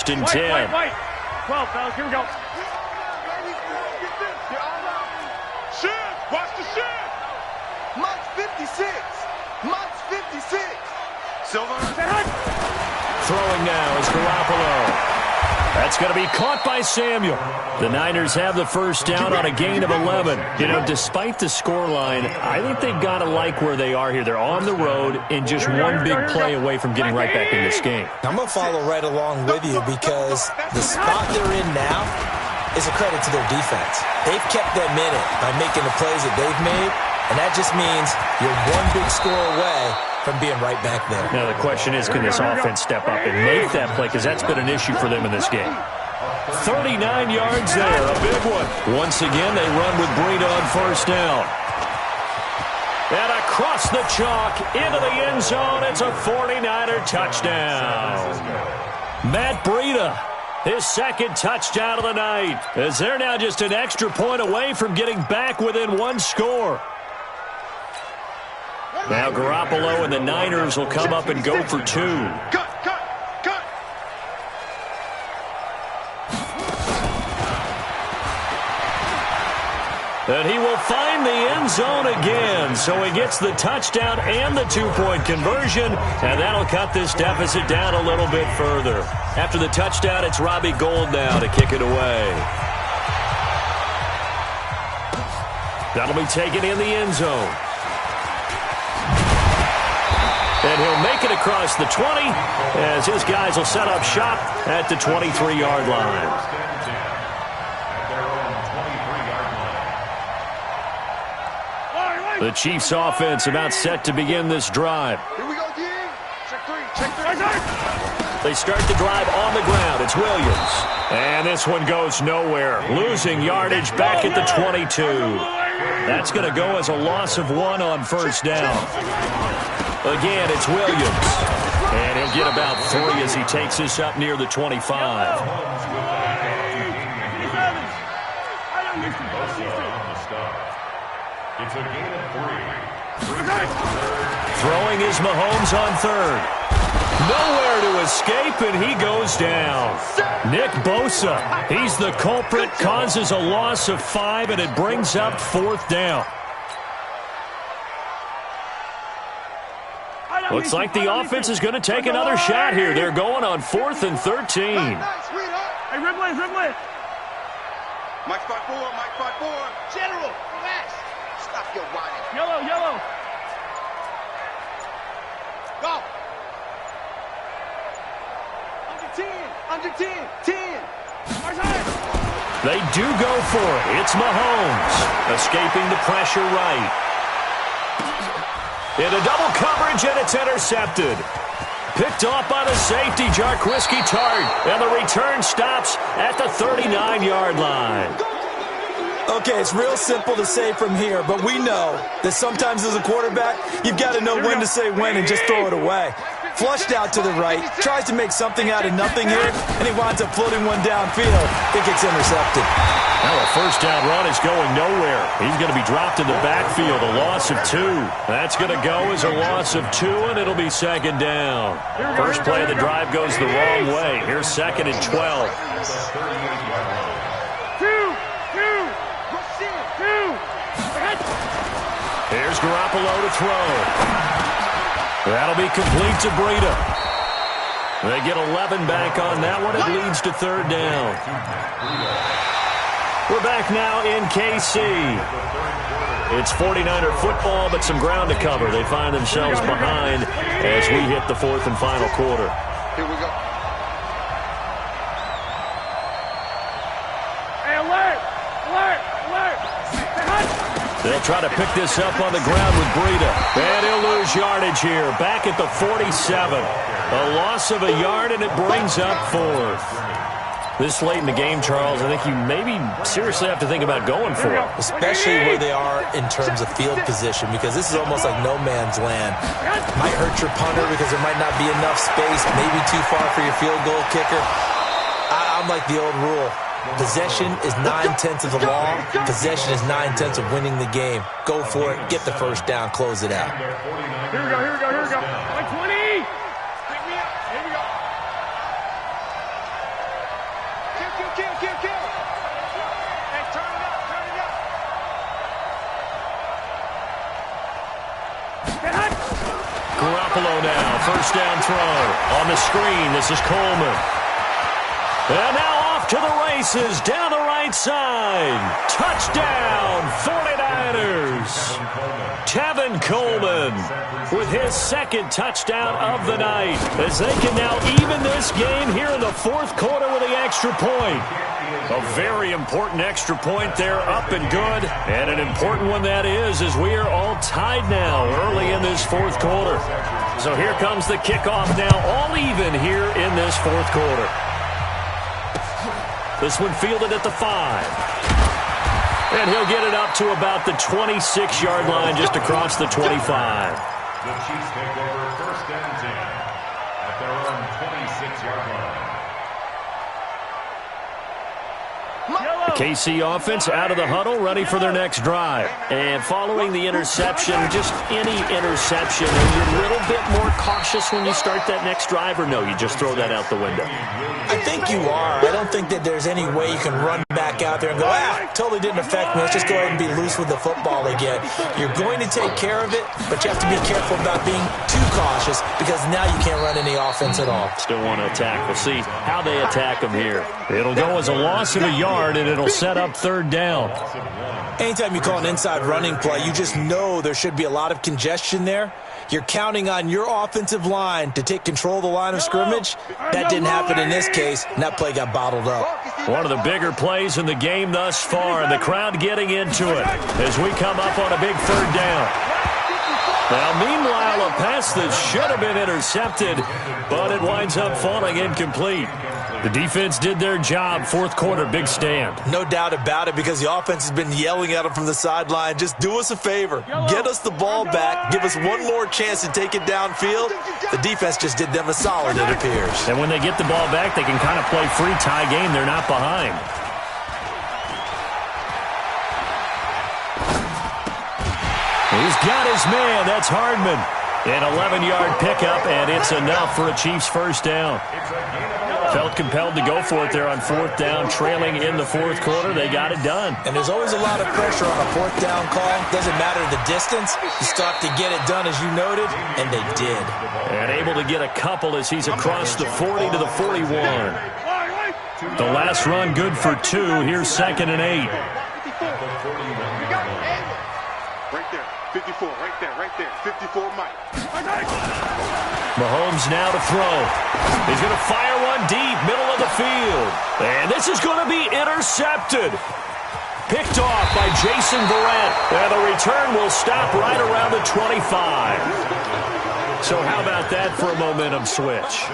1st and 10. Wait. 12, fellas, here we go. Shift! Watch the shift! Mike's 56! Mike's 56! Silver. Throwing now is Garoppolo. That's going to be caught by Samuel. The Niners have the first down on a gain of 11. You know, despite the scoreline, I think they've got to like where they are here. They're on the road and just one big play away from getting right back in this game. I'm going to follow right along with you because the spot they're in now is a credit to their defense. They've kept them in it by making the plays that they've made, and that just means you're one big score away from being right back there. Now the question is, can this offense step up and make that play? Because that's been an issue for them in this game. 39 yards there, a big one. Once again, they run with Breida on 1st down. And across the chalk, into the end zone, it's a 49er touchdown. Matt Breida, his 2nd touchdown of the night, as they're now just an extra point away from getting back within one score. Now Garoppolo and the Niners will come up and go for 2. Cut! And he will find the end zone again. So he gets the touchdown and the 2-point conversion. And that'll cut this deficit down a little bit further. After the touchdown, it's Robbie Gould now to kick it away. That'll be taken in the end zone. And he'll make it across the 20 as his guys will set up shop at the 23-yard line. The Chiefs offense about set to begin this drive. Here we go, D. Check 3. They start the drive on the ground. It's Williams. And this one goes nowhere. Losing yardage back at the 22. That's going to go as a loss of 1 on 1st down. Again, it's Williams. And he'll get about 3 as he takes this up near the 25. It's a gain of 3. Throwing is Mahomes on 3rd. Nowhere to escape, and he goes down. Nick Bosa, he's the culprit, causes a loss of 5, and it brings up 4th down. Looks like the offense is going to take another shot here. They're going on 4th and 13. Hey, Ridley. Mike 5-4. General, relax. Stop your whining. Yellow. Go. Under 10. 10. They do go for it. It's Mahomes escaping the pressure right. Into double coverage, and it's intercepted. Picked off by the safety, Jarquiski Tart. And the return stops at the 39-yard line. Okay, it's real simple to say from here, but we know that sometimes as a quarterback, you've got to know when to say when and just throw it away. Flushed out to the right, tries to make something out of nothing here, and he winds up floating one downfield. It gets intercepted. Now a 1st down run is going nowhere. He's going to be dropped in the backfield, a loss of 2. That's going to go as a loss of 2, and it'll be 2nd down. First play of the drive goes the wrong way. Here's 2nd and 12. Here's Garoppolo to throw. That'll be complete to Breida. They get 11 back on that one. It leads to 3rd down. We're back now in KC. It's 49er football, but some ground to cover. They find themselves behind as we hit the 4th and final quarter. Here we go. Hey, alert! They'll try to pick this up on the ground with Breida. And he'll lose yardage here. Back at the 47. A loss of a yard, and it brings up 4th. This late in the game, Charles, I think you maybe seriously have to think about going for it. Especially where they are in terms of field position, because this is almost like no man's land. Might hurt your punter because there might not be enough space, maybe too far for your field goal kicker. I'm like the old rule. Possession is 9/10 of the law. Possession is 9/10 of winning the game. Go for it. Get the 1st down. Close it out. Here we go. Like 20. Pick me up. Here we go. Hey, turn it up, turn it up. Garoppolo now, first down throw. On the screen, this is Coleman. And now off to the races, down the right side. Touchdown, 49ers. Tevin Coleman with his second touchdown of the night, as they can now even this game here in the fourth quarter with the extra point. A very important extra point there, up and good. And an important one that is, as we are all tied now early in this fourth quarter. So here comes the kickoff now, all even here in this fourth quarter. This one fielded at the 5. And he'll get it up to about the 26-yard line, just across the 25. The Chiefs take over first and 10 at their own 26-yard line. The KC offense out of the huddle, ready for their next drive. And following the interception, just any interception, are you a little bit more cautious when you start that next drive, or no, you just throw that out the window? I think you are. I don't think that there's any way you can run back out there and go, totally didn't affect me. Let's just go ahead and be loose with the football again. You're going to take care of it, but you have to be careful about being too cautious, because now you can't run any offense at all. Still want to attack. We'll see how they attack them here. It'll go as a loss of a yard, and it'll set up third down. Anytime you call an inside running play, you just know there should be a lot of congestion there. You're counting on your offensive line to take control of the line of scrimmage. That didn't happen in this case, and that play got bottled up. One of the bigger plays in the game thus far, and the crowd getting into it as we come up on a big third down. Now, meanwhile, a pass that should have been intercepted, but it winds up falling incomplete. The defense did their job. Fourth quarter, big stand. No doubt about it, because the offense has been yelling at them from the sideline. Just do us a favor. Get us the ball back. Give us one more chance to take it downfield. The defense just did them a solid, it appears. And when they get the ball back, they can kind of play free tie game. They're not behind. He's got his man. That's Hardman. An 11-yard pickup, and it's enough for a Chiefs first down. Felt compelled to go for it there on fourth down, trailing in the fourth quarter. They got it done. And there's always a lot of pressure on a fourth down call. Doesn't matter the distance. You still have to get it done, as you noted, and they did. And able to get a couple as he's across the 40 to the 41. The last run good for 2. Here's 2nd and 8. Right there, 54, right there, 54, Mike. Mahomes now to throw. He's going to fire one deep, middle of the field. And this is going to be intercepted. Picked off by Jason Verrett. And the return will stop right around the 25. So how about that for a momentum switch?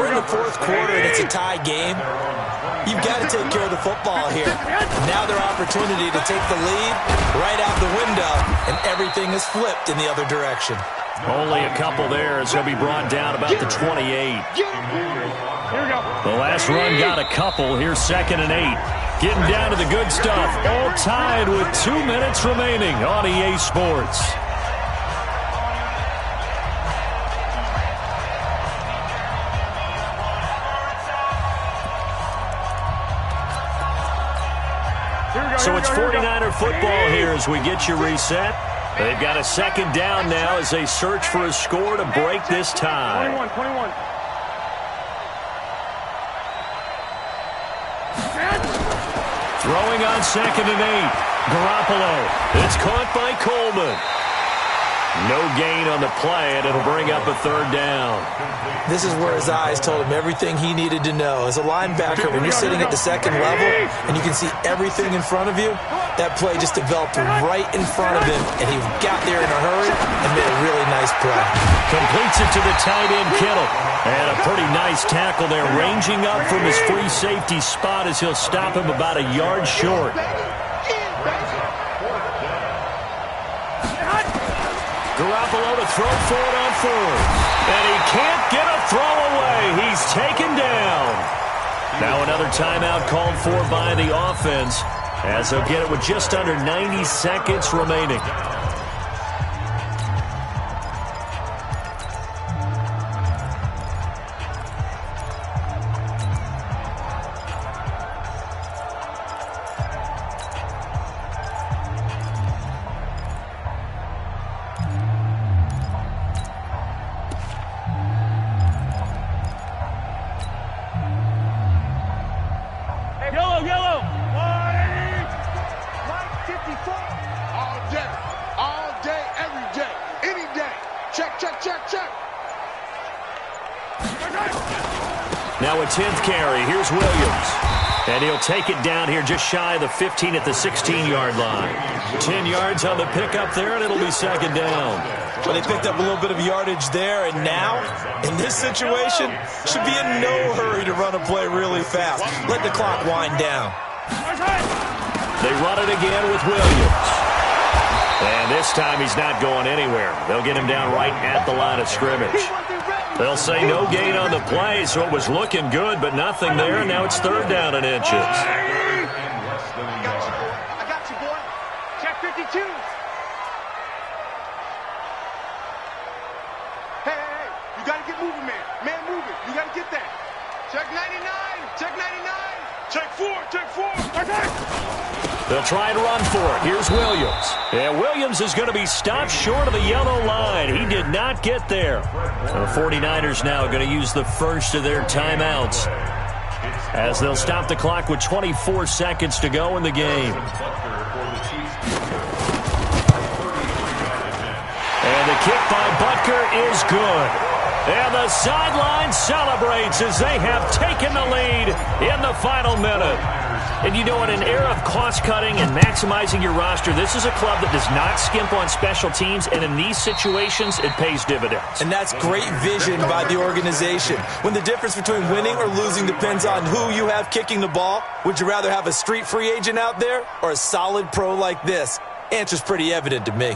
We're in the fourth quarter, and it's a tie game. You've got to take care of the football here. Now their opportunity to take the lead right out the window, and everything is flipped in the other direction. Only a couple there. It's going to be brought down about the 28. The last run got a couple. Here's 2nd and 8. Getting down to the good stuff. All tied with 2 minutes remaining on EA Sports. So it's 49er football here as we get you reset. They've got a second down now as they search for a score to break this tie. 21. Throwing on 2nd and 8. Garoppolo. It's caught by Coleman. No gain on the play, and it'll bring up a third down. This is where his eyes told him everything he needed to know. As a linebacker, when you're sitting at the second level and you can see everything in front of you, that play just developed right in front of him, and he got there in a hurry and made a really nice play. Completes it to the tight end, Kittle. And a pretty nice tackle there, ranging up from his free safety spot as he'll stop him about a yard short. Garoppolo to throw for it on 4th. And he can't get a throw away. He's taken down. Now another timeout called for by the offense, as they'll get it with just under 90 seconds remaining. Now a 10th carry. Here's Williams. And he'll take it down here just shy of the 15 at the 16-yard line. 10 yards on the pickup there, and it'll be second down. Well, they picked up a little bit of yardage there, and now, in this situation, should be in no hurry to run a play really fast. Let the clock wind down. They run it again with Williams. And this time he's not going anywhere. They'll get him down right at the line of scrimmage. They'll say no gain on the play, so it was looking good, but nothing there, and now it's third down in inches. I got you, boy. Check 52. Hey, you got to get moving, man. Man moving. You got to get that. Check 99. Check 99. Check 4. Check 4. Okay. They'll try and run for it. Here's Williams. And Williams is going to be stopped short of the yellow line. He did not get there. The 49ers now going to use the first of their timeouts as they'll stop the clock with 24 seconds to go in the game. And the kick by Butker is good. And the sideline celebrates as they have taken the lead in the final minute. And you know, in an era of cost-cutting and maximizing your roster, this is a club that does not skimp on special teams, and in these situations, it pays dividends. And that's great vision by the organization. When the difference between winning or losing depends on who you have kicking the ball, would you rather have a street free agent out there or a solid pro like this? Answer's pretty evident to me.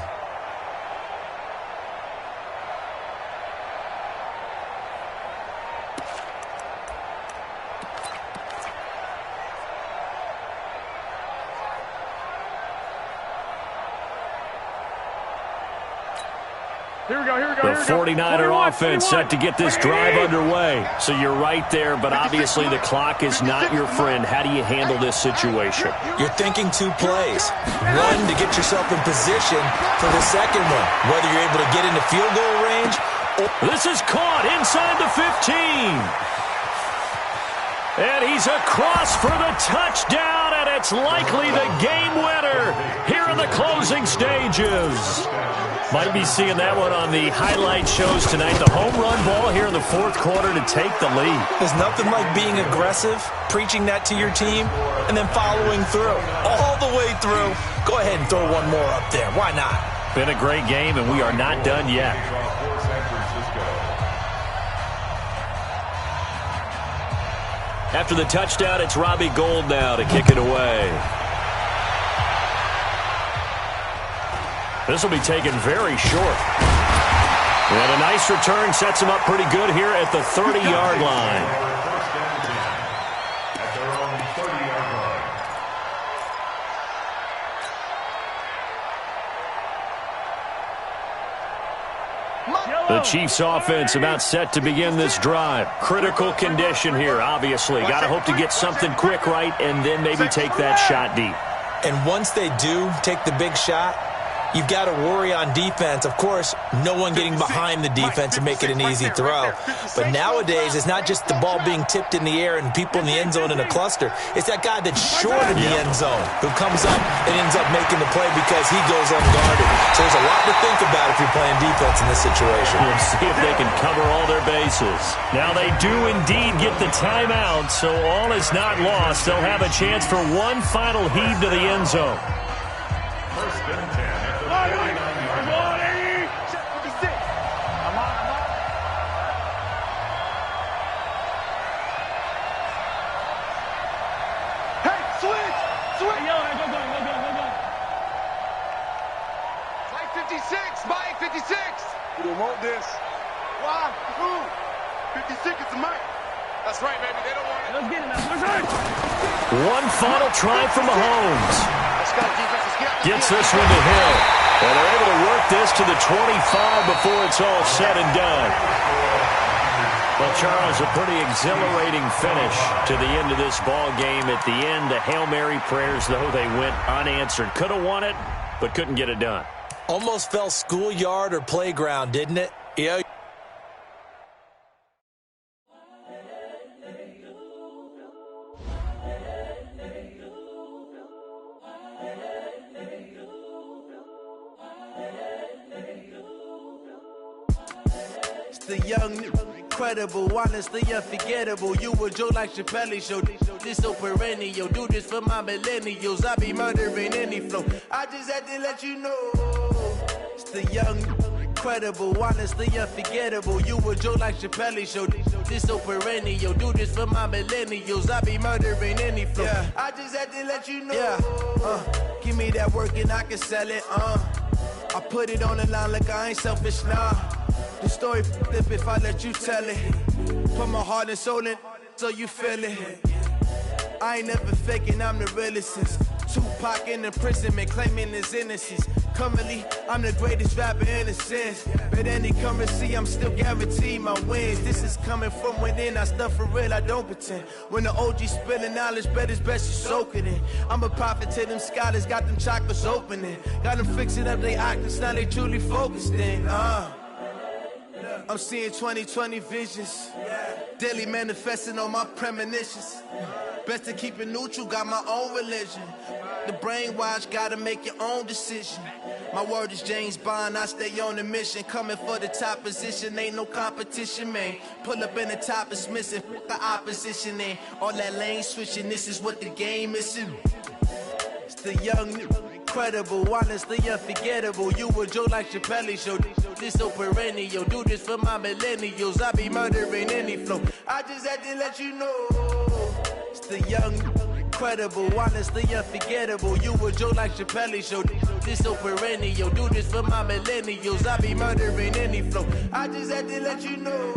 The 49er offense set to get this drive underway. So you're right there, but obviously the clock is not your friend. How do you handle this situation? You're thinking two plays. One, to get yourself in position for the second one, whether you're able to get into field goal range or... This is caught inside the 15. And he's across for the touchdown, and it's likely the game winner here in the closing stages. Might be seeing that one on the highlight shows tonight. The home run ball here in the fourth quarter to take the lead. There's nothing like being aggressive, preaching that to your team, and then following through. All the way through. Go ahead and throw one more up there. Why not? Been a great game, and we are not done yet. After the touchdown, it's Robbie Gould now to kick it away. This will be taken very short. And a nice return sets him up pretty good here at the 30-yard line. The Chiefs offense about set to begin this drive. Critical condition here, obviously. Got to hope to get something quick right and then maybe take that shot deep. And once they do take the big shot, you've got to worry on defense. Of course, no one getting behind the defense and make it an easy throw. But nowadays, it's not just the ball being tipped in the air and people in the end zone in a cluster. It's that guy that's short of the end zone who comes up and ends up making the play because he goes unguarded. So there's a lot to think about if you're playing defense in this situation. We'll see if they can cover all their bases. Now they do indeed get the timeout, so all is not lost. They'll have a chance for one final heave to the end zone. First and 10. Mike, 56. We don't want this. Why? Who? 56 is the Mike. That's right, baby. They don't want it. Let's get it now. Let's go. One final try from Mahomes. Gets this one to Hill. And they're able to work this to the 25 before it's all said and done. Well, Charles, a pretty exhilarating finish to the end of this ball game. At the end, the Hail Mary prayers, though, they went unanswered. Could have won it, but couldn't get it done. Almost fell schoolyard or playground, didn't it? Yeah. It's the young incredible, honestly unforgettable. You a joke like Chappelle show. This so perennial. Do this for my millennials. I be murdering any flow. I just had to let you know. It's the young, incredible, honestly unforgettable. You a joke like Chappelle show. This so perennial. Do this for my millennials. I be murdering any flow. Yeah. I just had to let you know. Yeah. Give me that work and I can sell it. I put it on the line like I ain't selfish, nah. The story flip if I let you tell it. Put my heart and soul in so you feel it. I ain't never faking, I'm the realest since Tupac in imprisonment, claiming his innocence. Currently, I'm the greatest rapper in a sense. But any currency, I'm still guaranteed my wins. This is coming from within, I stuff for real, I don't pretend. When the OG spilling knowledge, bet it's best you soak it in. I'm a prophet to them scholars, got them chakras opening. Got them fixing up their octaves, now they truly focused in. I'm seeing 2020 visions. Daily manifesting on my premonitions. Best to keep it neutral, got my own religion. The brainwash, gotta make your own decision. My word is James Bond, I stay on a mission. Coming for the top position, ain't no competition, man. Pull up in the top is missing, the opposition ain't. All that lane switching, this is what the game is. It's the young, incredible, honestly unforgettable. You a joke like Chappelle show. This so perennial. Do this for my millennials. I be murdering any flow. I just had to let you know. It's the young, incredible, honestly unforgettable. You a joke like Chappelle show. This so perennial. Do this for my millennials. I be murdering any flow. I just had to let you know.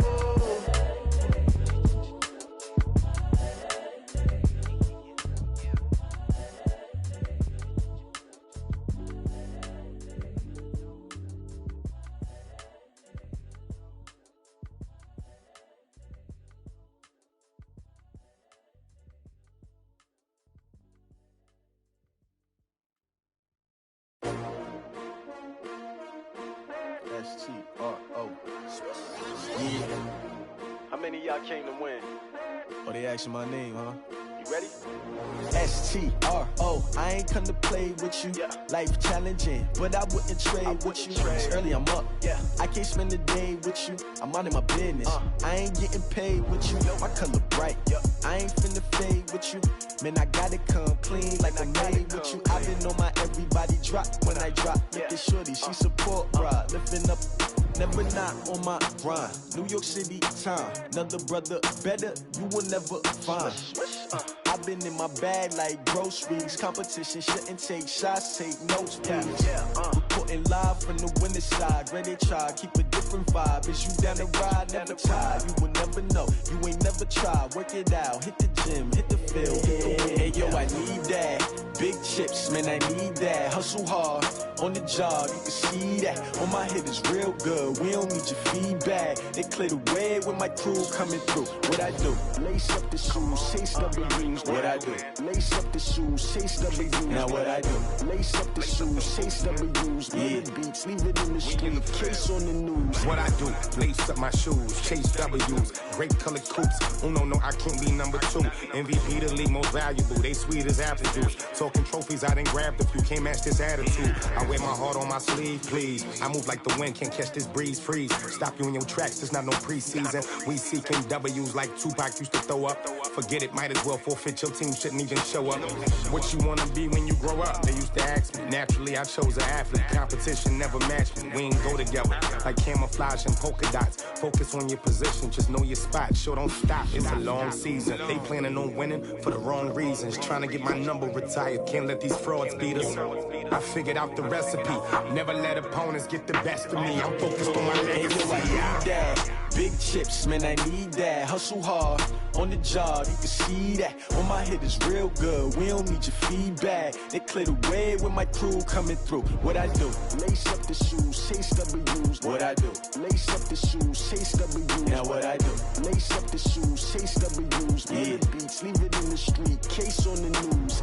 S-T-R-O. Yeah. How many of y'all came to win? Oh, they asking my name, huh? You ready? S-T-R-O. I ain't come to play with you. Yeah. Life challenging, but I wouldn't trade with you. It's early, I'm up. Yeah. I can't spend the day with you. I'm out in my business. I ain't getting paid with you. My color bright. I ain't finna fade with you. Man, I gotta come clean like I'm made with you. I've been on my everybody drop when I drop. Look at shorty, she support, bruh. Lifting up, never not on my grind. New York City time, another brother better, you will never find. I've been in my bag like groceries. Competition shouldn't take shots, take notes, please. Reporting live from the winter side. Ready to try, keep a different vibe. Is you down the ride, never tired. You will never know, you ain't never tried. Work it out, hit the gym, hit the field, hit the wind. Hey yo, I need that. Big chips, man, I need that. Hustle hard, on the job, you can see that. On my hit is real good, we don't need your feedback. They clear the way with my crew coming through. What I do? Lace up the shoes, chase W's. What I do? Lace up the shoes, chase W's. Now what I do? Lace up the shoes, chase W's. Yeah. Beats, leave it in the street, case on the news. What I do? Lace up my shoes, chase W's. Great colored coops. No, I can't be number 2. MVP the league most valuable. They sweet as apple juice. Talking trophies, I done grabbed a few. Can't match this attitude. I wear my heart on my sleeve, please. I move like the wind, can't catch this breeze. Freeze. Stop you in your tracks. There's not no preseason. We seeking W's like Tupac used to throw up. Forget it, might as well forfeit. Your team shouldn't even show up. What you wanna be when you grow up? They used to ask me. Naturally, I chose an athlete. Competition never matched me. We ain't go together like camouflage and polka dots. Focus on your position, just know your spot. Sure, don't stop. It's a long season. They planning on winning for the wrong reasons. Trying to get my number retired. Can't let these frauds beat us. I figured out the recipe. Never let opponents get the best of me. I'm focused on my legacy. Big chips, man, I need that. Hustle hard, on the job, you can see that. On my hit is real good, we don't need your feedback. They clear the way with my crew coming through. What I do? Lace up the shoes, chase W's. What I do? Lace up the shoes, chase W's. Now what I do? Lace up the shoes, chase W's. Yeah. Beats, leave it in the street, case on the news.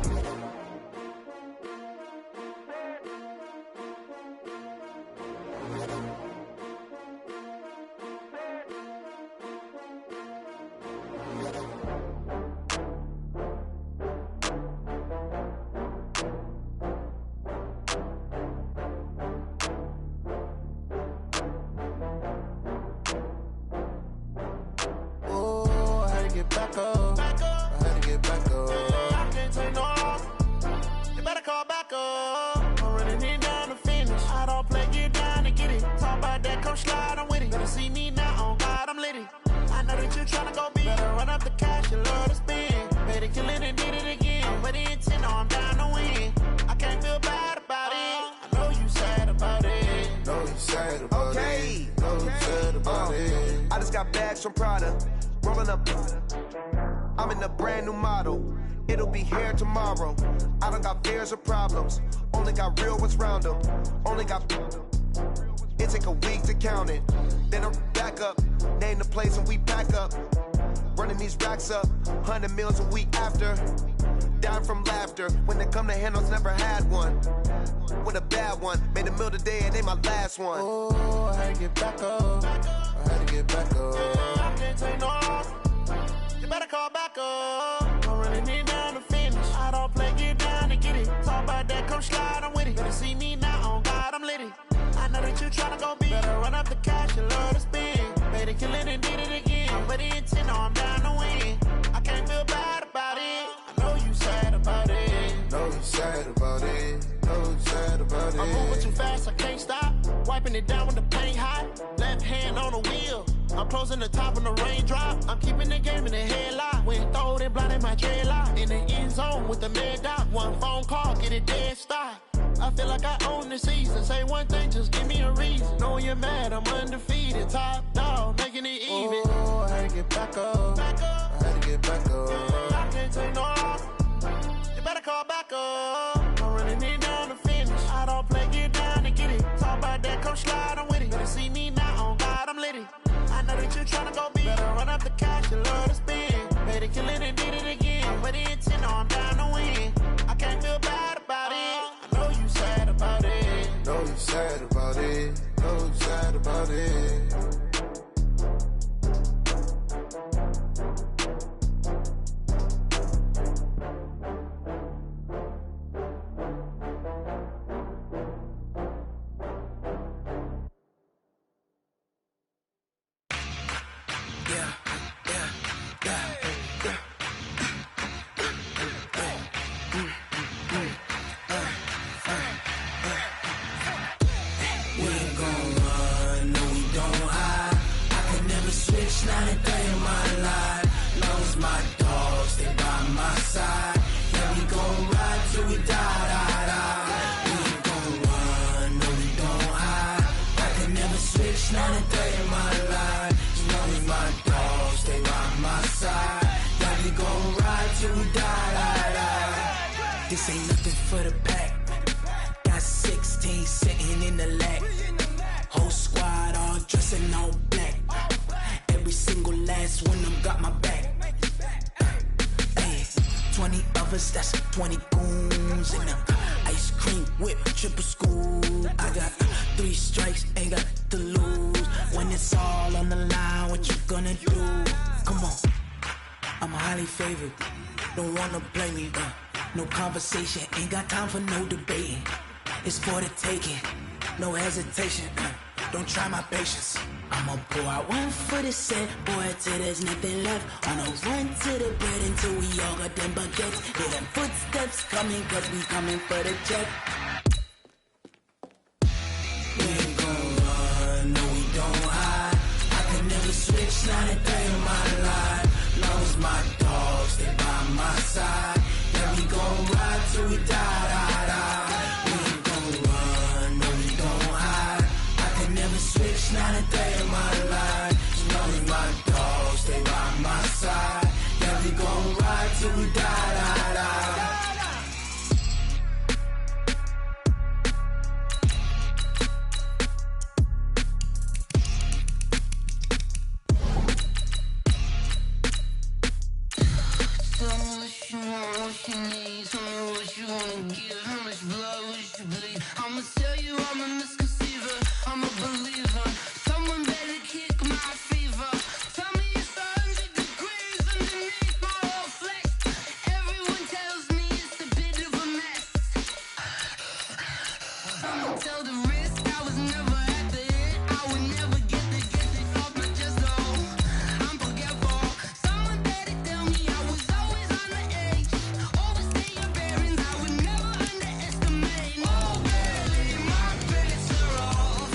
bags from Prada. Rolling up. I'm in a brand new model. It'll be here tomorrow. I don't got fears or problems. Only got real ones round them. Only got. It take a week to count it. Then I'm back up. Name the place and we pack up. Running these racks up. 100 meals a week after. Down from laughter. When they come to handles, never had one. With a bad one. Made a meal today and they my last one. Oh, I had to get back up. I had to get back up. I can't take no off. You better call back up. I'm running it down to finish. I don't play, get down to get it. Talk about that, come slide, I'm with it. Better see me now, on God, I'm litty. I know that you tryna go big. Better run up the cash, you love to spend. Better kill it and did it again. I'm ready and 10, no, I'm down to win. I can't feel bad about it. I know you sad about it. Know you sad about it. Know you sad about it. I'm moving too fast, I can't stop. Wiping it down when the paint hot. Left hand on the wheel. I'm closing the top when the raindrop. I'm keeping the game in the headlock. When throwed and blinded my dreadlock. In the end zone with the mad dot. One phone call, get it dead stop. I feel like I own the season. Say one thing, just give me a reason. Knowing you're mad, I'm undefeated. Top dog, making it even. Oh, I had to get back up. I had to get back up. I can't take no off. You better call back up. I'm running it down to finish. I don't play, get down to get it. Talk about that, come slide, I'm with it. Better see me now, on God, I'm litty. I know that you tryna go big. Better run up the cash, you love to spend. Better kill it and did it again. I'm ready and 10, no, I'm down to win. I can't feel bad about it. I know you sad about it. Know you sad about it. Know you sad about it. Not a day in my life. Long as my dogs, they by my side. Yeah, we gon' ride till we die. We ain't gon' run, no, we don't hide. I can never switch, not a day in my life. As long as my dogs, they by my side. Yeah, we gon' ride till we die. This ain't nothing for the pack. Got 16 sitting in the lap. Whole squad all dressing all black. Every single last one of them got my back. Hey, 20 of us, that's 20 goons. And ice cream whip, triple school. I got 3 strikes, ain't got to lose. When it's all on the line, what you gonna do? Come on, I'm highly favored. Don't wanna blame me, no conversation. Ain't got time for no debating. It's for the taking, no hesitation. Don't try my patience. I'ma pour out one for the set, boy, till there's nothing left. On a run to the bed until we all got them baguettes. Hear them footsteps coming, cause we coming for the check. We ain't gon' run, no, we don't hide. I can never switch, not a day in my life. Long as my dogs, they by my side. Yeah, we gon' ride till we die. We ain't gon' run, no, we don't hide. I can never switch, not a day in my life. As long as my dogs, they by my side. Yeah, we gon' ride till we die. I'ma tell you I'm a misconceiver, I'm a believer. Someone better kick my fever. Tell me it's 100 degrees underneath my whole flesh. Everyone tells me it's a bit of a mess. I'ma tell the risk I was never at the end. I would never get it off my chest, though. I'm forgetful. Someone better tell me I was always on the edge. Overstay your bearings, I would never underestimate. Oh, baby, my bets are off.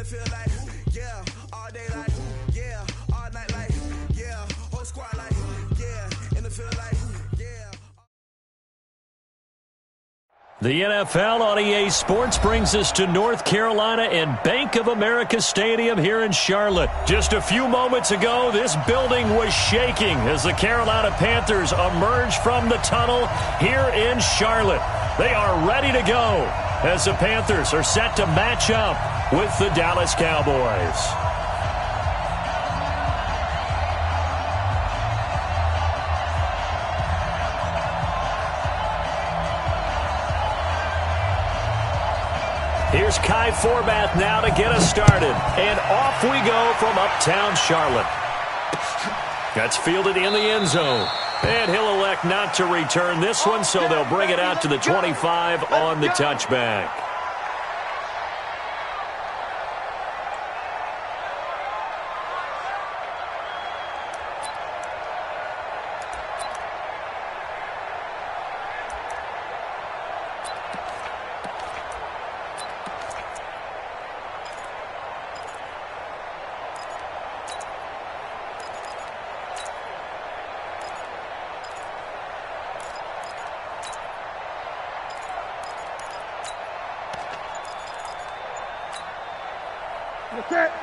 feel like, yeah, all day like, yeah, all night like, yeah, whole squad like, yeah, in the field like, yeah. The NFL on EA Sports brings us to North Carolina and Bank of America Stadium here in Charlotte. Just a few moments ago, this building was shaking as the Carolina Panthers emerged from the tunnel here in Charlotte. They are ready to go as the Panthers are set to match up with the Dallas Cowboys. Here's Kai Forbath now to get us started. And off we go from uptown Charlotte. That's fielded in the end zone. And he'll elect not to return this one, so they'll bring it out to the 25 on the touchback.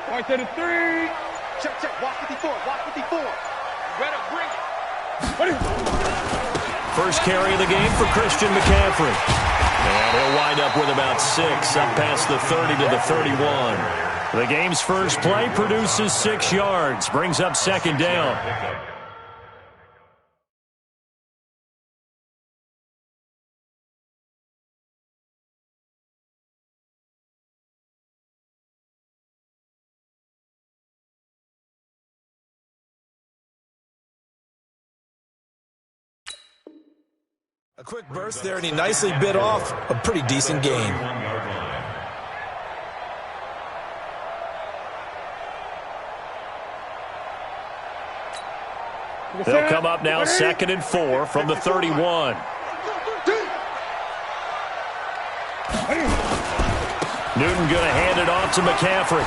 Right to the 3. Check, check. Walk 54. Walk 54. Ready, bring it. First carry of the game for Christian McCaffrey. And he'll wind up with about 6, up past the 30 to the 31. The game's first play produces 6 yards, brings up second down. A quick burst there, and he nicely bit off a pretty decent gain. They'll come up now 2nd and 4 from the 31. Newton going to hand it off to McCaffrey.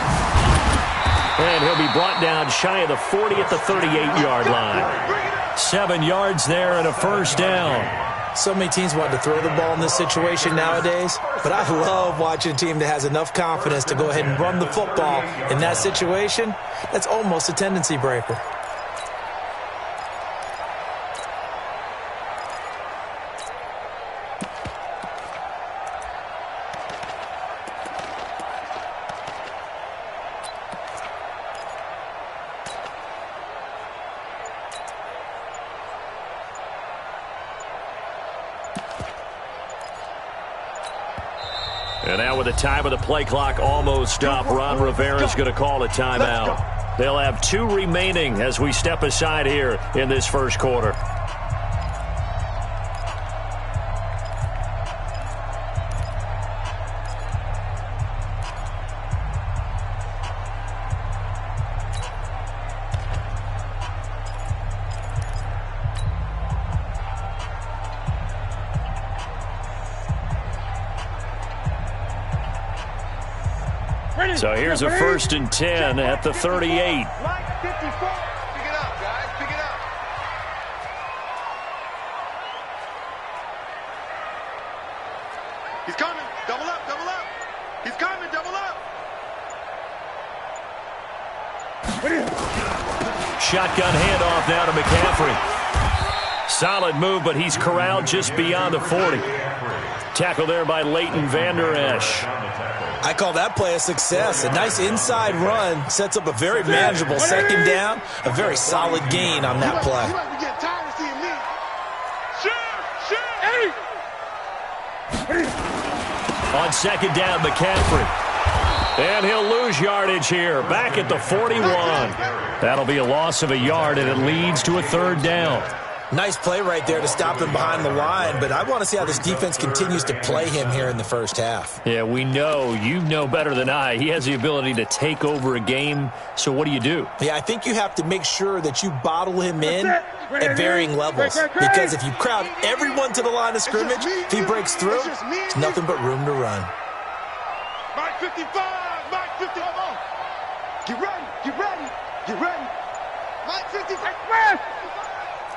And he'll be brought down shy of the 40 at the 38-yard line. 7 yards there and a first down. So many teams want to throw the ball in this situation nowadays, but I love watching a team that has enough confidence to go ahead and run the football in that situation. That's almost a tendency breaker. And now with the time of the play clock almost up, Ron Rivera's going to call a timeout. They'll have 2 remaining as we step aside here in this first quarter. So here's a 1st and 10 at the 38. Pick it up, guys. Pick it up. He's coming. Double up, double up. He's coming, double up. Shotgun handoff now to McCaffrey. Solid move, but he's corralled just beyond the 40. Tackle there by Leighton Vander Esch. I call that play a success. A nice inside run sets up a very manageable 2nd down. A very solid gain on that play. On 2nd down, McCaffrey. And he'll lose yardage here. Back at the 41. That'll be a loss of a yard, and it leads to a 3rd down. Nice play right there to stop him behind the line, but I want to see how this defense continues to play him here in the first half. Yeah, we know. You know better than I. He has the ability to take over a game, so what do you do? Yeah, I think you have to make sure that you bottle him in at varying levels, because if you crowd everyone to the line of scrimmage, if he breaks through, there's nothing but room to run. Mike 55. Mike 50. Get ready. Get ready. Get ready. Mike 50.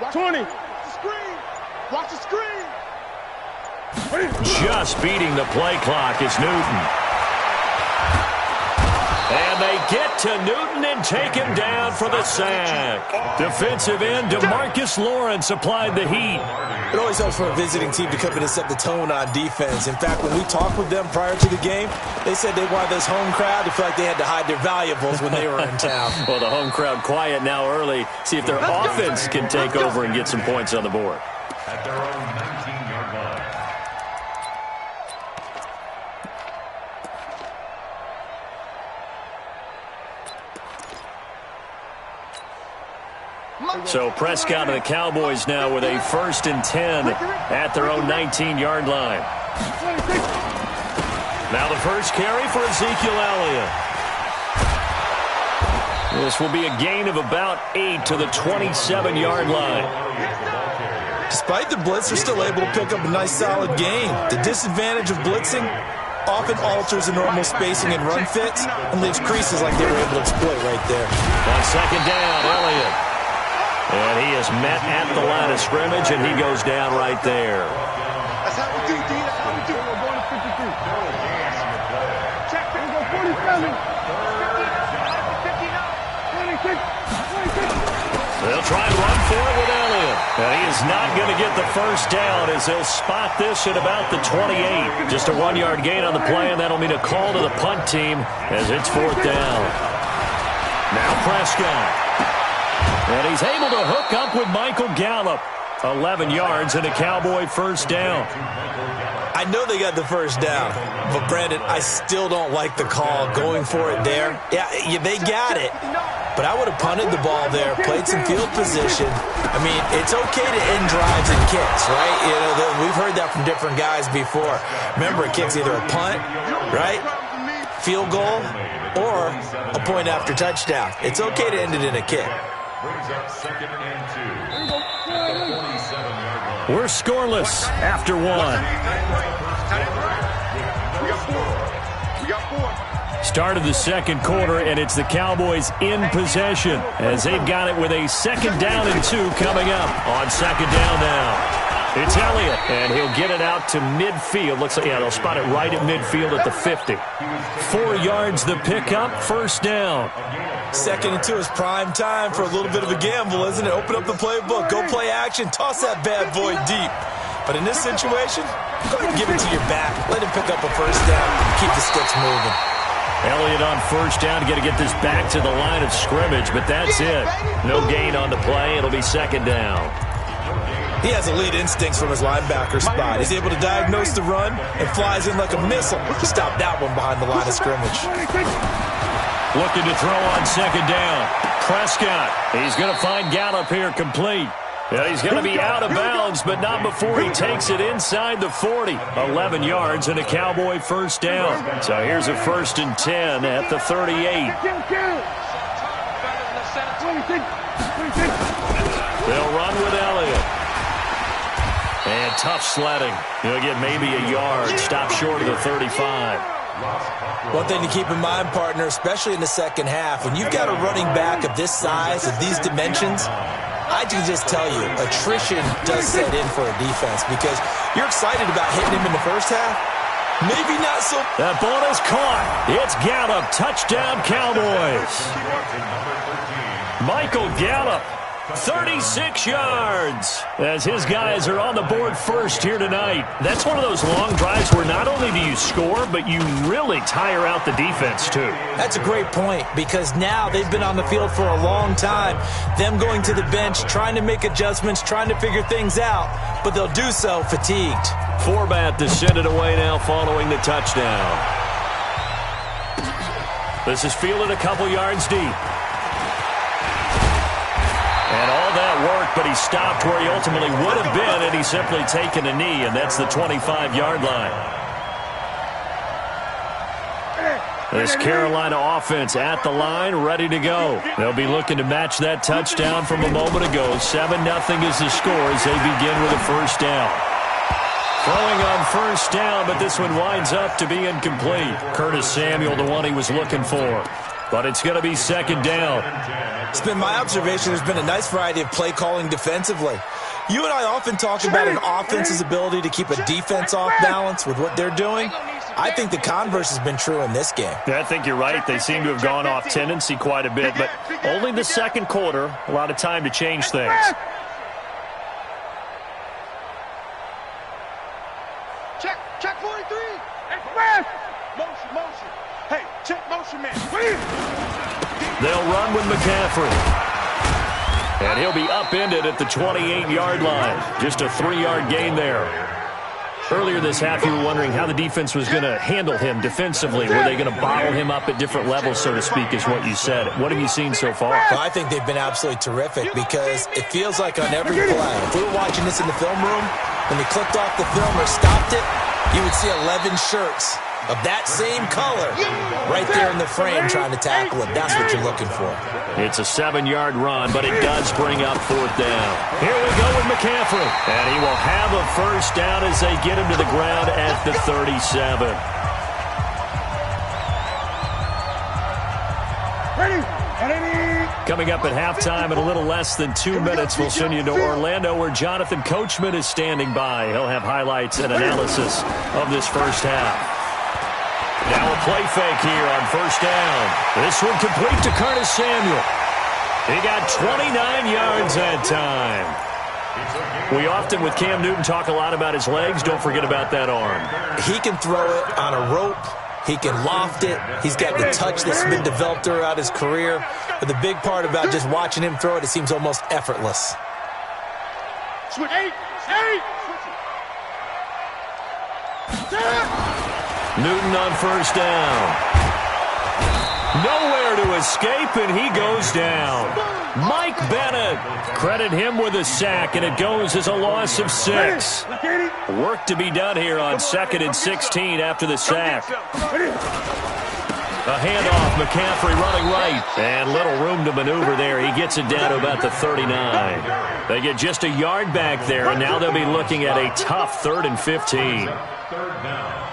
Watch 20. Watch the screen. Watch the screen. Just beating the play clock is Newton. And they get to Newton and take him down for the sack. Defensive end DeMarcus Lawrence applied the heat. It always helps for a visiting team to come in and set the tone on defense. In fact, when we talked with them prior to the game, they said they wanted this home crowd to feel like they had to hide their valuables when they were in town. Well, the home crowd quiet now early. See if their offense can take over and get some points on the board. At their own 19-yard line. So Prescott and the Cowboys now with a 1st and 10 at their own 19-yard line. Now the first carry for Ezekiel Elliott. This will be a gain of about 8 to the 27-yard line. Despite the blitz, they're still able to pick up a nice solid gain. The disadvantage of blitzing often alters the normal spacing and run fits and leaves creases like they were able to exploit right there. On 2nd down, Elliott. And he is met at the line of scrimmage, and he goes down right there. That's how we do, D. That's how we do. We're going to 52. Check. We're going 47. 59. 26. They'll try and run for it with Elliott. And he is not going to get the first down as they'll spot this at about the 28. Just a 1-yard gain on the play, and that'll mean a call to the punt team as it's 4th down. Now Prescott. And he's able to hook up with Michael Gallup. 11 yards and a Cowboy first down. I know they got the first down, but Brandon, I still don't like the call going for it there. Yeah, they got it, but I would have punted the ball there, played some field position. I mean, it's okay to end drives and kicks, right? You know, we've heard that from different guys before. Remember, a kick's either a punt, right, field goal, or a point after touchdown. It's okay to end it in a kick. Brings up 2nd and 2. At the 47-yard line. We're scoreless after 1. We got 4. Start of the 2nd quarter, and it's the Cowboys in possession as they've got it with a 2nd down and 2 coming up on 2nd down now. It's Elliott, and he'll get it out to midfield. Looks like, yeah, they'll spot it right at midfield at the 50. 4 yards the pickup, first down. 2nd and 2 is prime time for a little bit of a gamble, isn't it? Open up the playbook, go play action, toss that bad boy deep. But in this situation, go ahead and give it to your back. Let him pick up a first down, keep the sticks moving. Elliott on first down, got to get this back to the line of scrimmage, but that's it. No gain on the play. It'll be 2nd down. He has elite instincts from his linebacker spot. He's able to diagnose the run and flies in like a missile to stop that one behind the line of scrimmage. Looking to throw on 2nd down. Prescott, he's going to find Gallup here complete. And he's going to be out of bounds, but not before he takes it inside the 40. 11 yards and a Cowboy first down. So here's a 1st and 10 at the 38. They'll run with Elliott. And tough sledding. He'll get maybe a yard. Stop short of the 35. One thing to keep in mind, partner, especially in the second half, when you've got a running back of this size, of these dimensions, I can just tell you, attrition does set in for a defense because you're excited about hitting him in the first half. Maybe not so. That ball is caught. It's Gallup. Touchdown, Cowboys. Michael Gallup. 36 yards as his guys are on the board first here tonight. That's one of those long drives where not only do you score, but you really tire out the defense too. That's a great point because now they've been on the field for a long time. Them going to the bench, trying to make adjustments, trying to figure things out, but they'll do so fatigued. Forbat to send it away now following the touchdown. This is fielded a couple yards deep. And all that work, but he stopped where he ultimately would have been, and he's simply taken a knee, and that's the 25-yard line. This Carolina offense at the line, ready to go. They'll be looking to match that touchdown from a moment ago. 7-0 is the score as they begin with a first down. Throwing on first down, but this one winds up to be incomplete. Curtis Samuel, the one he was looking for. But it's going to be second down. It's been my observation there's been a nice variety of play calling defensively. You and I often talk about an offense's ability to keep a defense off balance with what they're doing. I think the converse has been true in this game. Yeah, I think you're right. They seem to have gone off tendency quite a bit, but only the second quarter, a lot of time to change things. Check 43. Express. Motion. Hey, check motion, man. They'll run with McCaffrey. And he'll be upended at the 28-yard line. Just a 3-yard gain there. Earlier this half, you were wondering how the defense was going to handle him defensively. Were they going to bottle him up at different levels, so to speak, is what you said. What have you seen so far? Well, I think they've been absolutely terrific because it feels like on every play, if we were watching this in the film room, when they clicked off the film or stopped it, you would see 11 shirts of that same color right there in the frame trying to tackle it. That's what you're looking for. It's a 7-yard run, but it does bring up fourth down. Here we go with McCaffrey. And he will have a first down as they get him to the ground at the 37. Coming up at halftime in a little less than 2 minutes, we'll send you to Orlando where Jonathan Coachman is standing by. He'll have highlights and analysis of this first half. Now a play fake here on first down. This one complete to Curtis Samuel. He got 29 yards that time. We often, with Cam Newton, talk a lot about his legs. Don't forget about that arm. He can throw it on a rope. He can loft it. He's got the touch that's been developed throughout his career. But the big part about just watching him throw it, it seems almost effortless. Switch. Newton on first down. Nowhere to escape, and he goes down. Mike Bennett, credit him with a sack, and it goes as a loss of 6. Work to be done here on 2nd and 16 after the sack. A handoff, McCaffrey running right, and little room to maneuver there. He gets it down to about the 39. They get just a yard back there, and now they'll be looking at a tough 3rd and 15. Third down.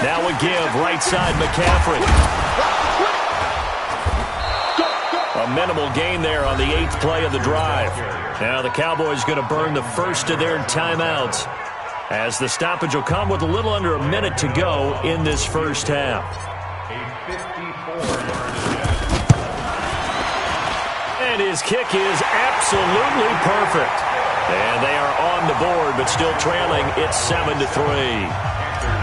Now a give, right side McCaffrey. A minimal gain there on the 8th play of the drive. Now the Cowboys going to burn the first of their timeouts as the stoppage will come with a little under a minute to go in this first half. And his kick is absolutely perfect. And they are on the board, but still trailing. It's 7-3.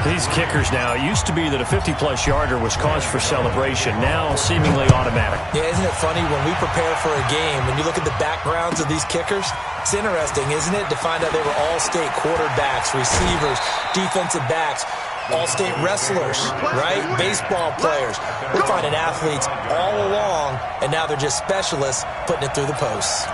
These kickers now, it used to be that a 50-plus yarder was cause for celebration. Now, seemingly automatic. Yeah, isn't it funny when we prepare for a game, when you look at the backgrounds of these kickers, it's interesting, isn't it, to find out they were all-state quarterbacks, receivers, defensive backs, all-state wrestlers, right? Baseball players. We're finding athletes all along, and now they're just specialists putting it through the posts.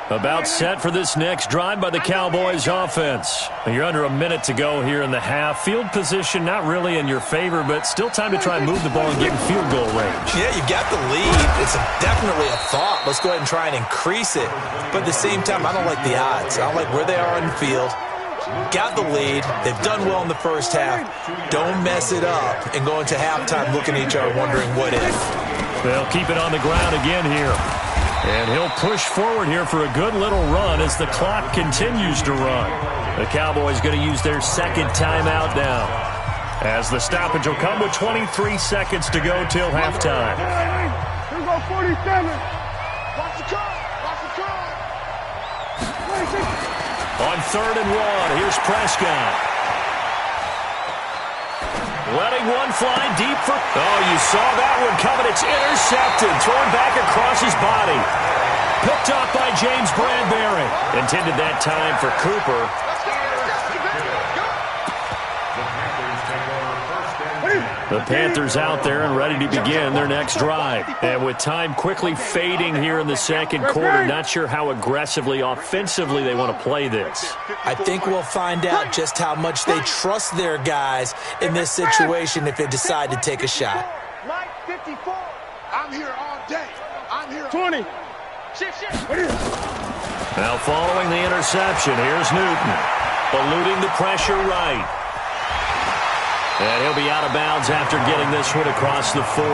About set for this next drive by the Cowboys offense. You're under a minute to go here in the half. Field position not really in your favor, but still time to try and move the ball and get in field goal range. Yeah, you got the lead. It's definitely a thought. Let's go ahead and try and increase it. But at the same time, I don't like the odds. I don't like where they are on the field. Got the lead. They've done well in the first half. Don't mess it up and go into halftime looking at each other wondering what if. They'll keep it on the ground again here. And he'll push forward here for a good little run as the clock continues to run. The Cowboys going to use their second timeout now, as the stoppage will come with 23 seconds to go till halftime. Here we go, 47. Watch the car. On 3rd and 1, here's Prescott. Letting one fly deep for... Oh, you saw that one coming. It's intercepted. Thrown back across his body. Picked up by James Bradbury. Intended that time for Cooper. The Packers take over 1st and 10 The Panthers out there and ready to begin their next drive. And with time quickly fading here in the second quarter, not sure how aggressively, offensively they want to play this. I think we'll find out just how much they trust their guys in this situation if they decide to take a shot. Mike, 54. I'm here all day. I'm here. 20. Shift. Now following the interception, here's Newton. Eluding the pressure right. And he'll be out of bounds after getting this one across the 40.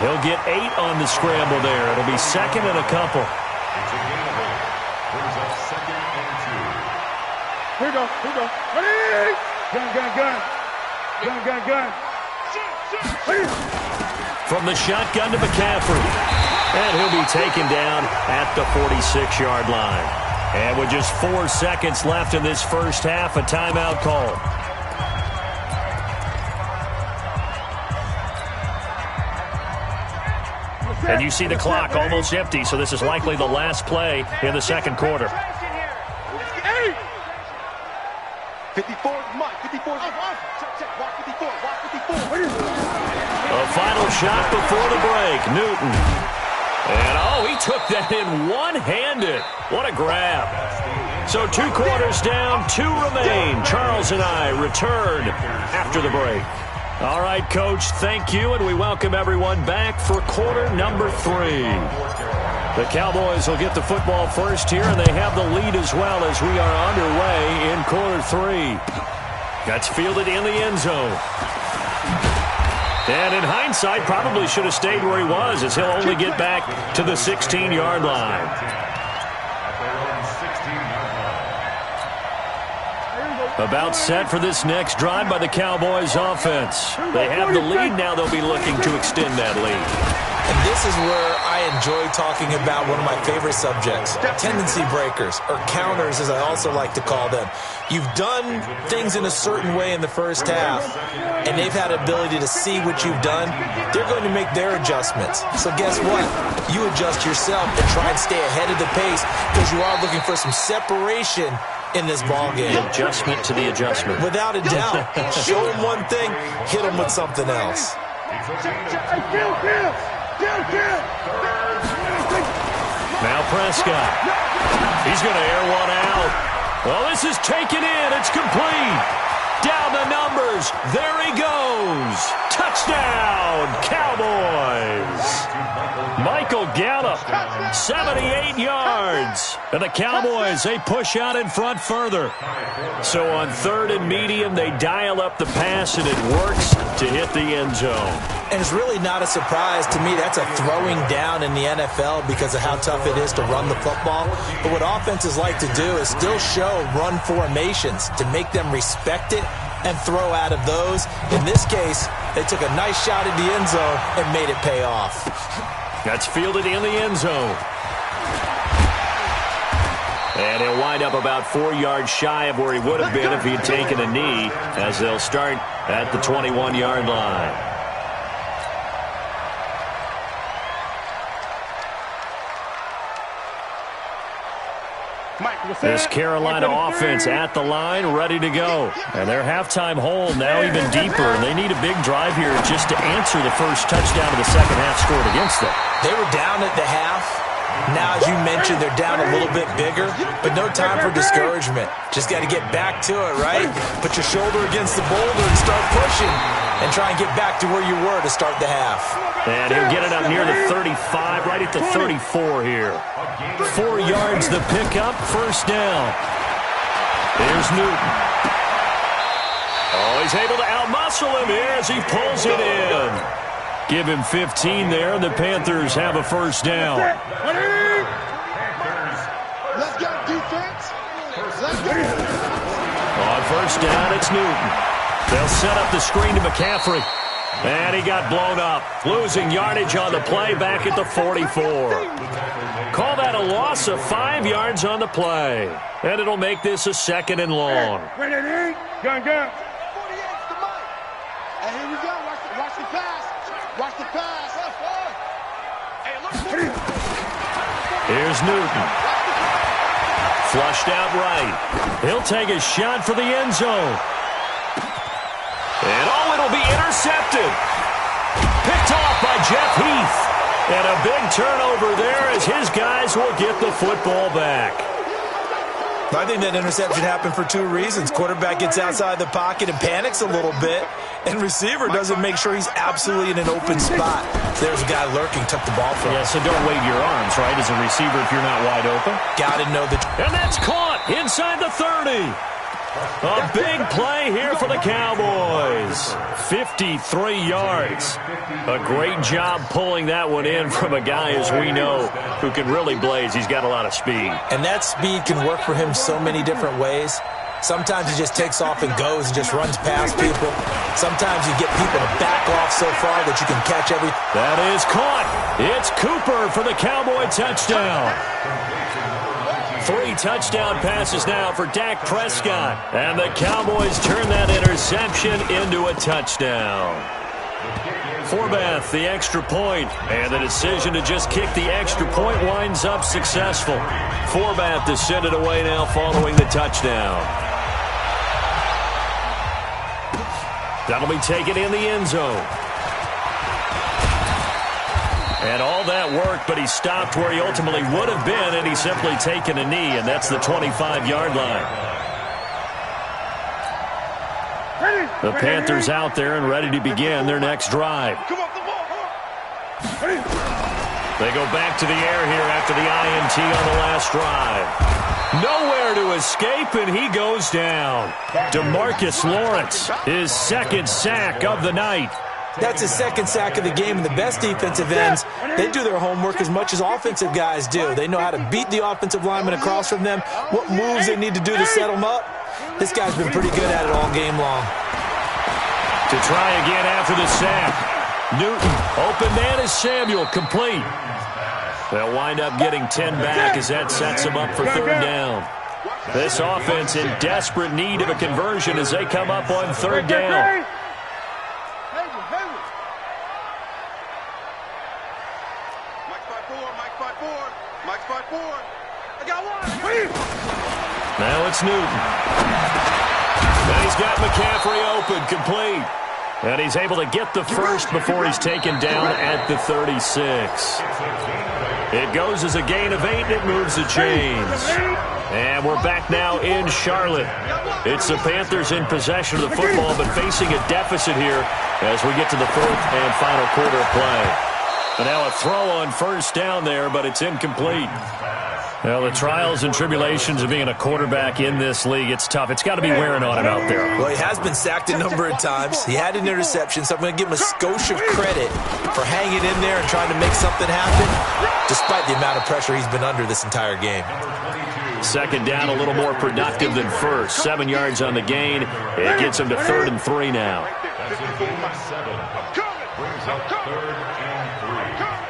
He'll get 8 on the scramble there. It'll be second and a couple. It's a gain of 8. Brings up second and 2. Here we go. Ready? Gun. From the shotgun to McCaffrey. And he'll be taken down at the 46-yard line. And with just 4 seconds left in this first half, a timeout call. And you see the clock almost empty, so this is likely the last play in the second quarter. 54, Mike, 54. Check, walk 54. A final shot before the break, Newton. And, he took that in one-handed. What a grab. So 2 quarters down, 2 remain. Charles and I return after the break. All right, Coach, thank you, and we welcome everyone back for quarter number 3. The Cowboys will get the football first here, and they have the lead as well as we are underway in quarter 3. That's fielded in the end zone. And in hindsight, probably should have stayed where he was, as he'll only get back to the 16-yard line. About set for this next drive by the Cowboys offense. They have the lead now. They'll be looking to extend that lead. And this is where I enjoy talking about one of my favorite subjects, tendency breakers, or counters as I also like to call them. You've done things in a certain way in the first half, and they've had ability to see what you've done. They're going to make their adjustments. So guess what? You adjust yourself and try and stay ahead of the pace because you are looking for some separation in this ballgame. Adjustment to the adjustment. Without a doubt. Show them one thing, hit them with something else. Now Prescott. He's going to air one out. Well, this is taken in. It's complete. Down the numbers. There he goes. Touchdown, Cowboys. Michael Gallup, 78 yards. And the Cowboys, they push out in front further. So on 3rd and medium, they dial up the pass, and it works to hit the end zone. And it's really not a surprise to me. That's a throwing down in the NFL because of how tough it is to run the football. But what offenses like to do is still show run formations to make them respect it and throw out of those. In this case, they took a nice shot at the end zone and made it pay off. That's fielded in the end zone. And he'll wind up about 4 yards shy of where he would have been if he had taken a knee, as they'll start at the 21-yard line. This Carolina offense at the line, ready to go. And their halftime hole now even deeper. And they need a big drive here just to answer the first touchdown of the second half scored against them. They were down at the half. Now, as you mentioned, they're down a little bit bigger, but no time for discouragement. Just got to get back to it, right? Put your shoulder against the boulder and start pushing and try and get back to where you were to start the half. And he'll get it up near the 35, right at the 34 here. 4 yards the pickup, first down. There's Newton. Oh, he's able to outmuscle him here as he pulls it in. Give him 15 there, and the Panthers have a first down. Let's go, defense. Let's go. On first down, it's Newton. They'll set up the screen to McCaffrey. And he got blown up. Losing yardage on the play back at the 44. Call that a loss of 5 yards on the play. And it'll make this a 2nd and long. Ready, gun. 48's the Mike. And here we go. Watch the pass. Watch the pass. Hey, look. Here's Newton. Flushed out right. He'll take a shot for the end zone. And it'll be intercepted. Jeff Heath. And a big turnover there as his guys will get the football back. I think that interception happened for two reasons. Quarterback gets outside the pocket and panics a little bit, and receiver doesn't make sure he's absolutely in an open spot. There's a guy lurking, took the ball from him. Yeah, so don't wave your arms, right, as a receiver if you're not wide open. Got to know that. And that's caught inside the 30. A big play here for the Cowboys. 53 yards. A great job pulling that one in from a guy, as we know, who can really blaze. He's got a lot of speed. And that speed can work for him so many different ways. Sometimes he just takes off and goes and just runs past people. Sometimes you get people to back off so far that you can catch everything. That is caught. It's Cooper for the Cowboy touchdown. 3 touchdown passes now for Dak Prescott. And the Cowboys turn that interception into a touchdown. Forbath, the extra point. And the decision to just kick the extra point winds up successful. Forbath to send it away now following the touchdown. That'll be taken in the end zone. And all that work, but he stopped where he ultimately would have been, and he's simply taken a knee, and that's the 25-yard line. The Panthers out there and ready to begin their next drive. They go back to the air here after the INT on the last drive. Nowhere to escape, and he goes down. DeMarcus Lawrence, his second sack of the night. That's his second sack of the game, and the best defensive ends, they do their homework as much as offensive guys do. They know how to beat the offensive lineman across from them, what moves they need to do to set them up. This guy's been pretty good at it all game long. To try again after the sack. Newton, open man is Samuel, complete. They'll wind up getting 10 back as that sets them up for third down. This offense in desperate need of a conversion as they come up on third down. Now it's Newton. And he's got McCaffrey open, complete. And he's able to get the first before he's taken down at the 36. It goes as a gain of 8, and it moves the chains. And we're back now in Charlotte. It's the Panthers in possession of the football, but facing a deficit here as we get to the fourth and final quarter of play. And now a throw on first down there, but it's incomplete. Well, the trials and tribulations of being a quarterback in this league, it's tough. It's got to be wearing on him out there. Well, he has been sacked a number of times. He had an interception, so I'm going to give him a skosh of credit for hanging in there and trying to make something happen, despite the amount of pressure he's been under this entire game. Second down, a little more productive than first. 7 yards on the gain. It gets him to 3rd and 3 now.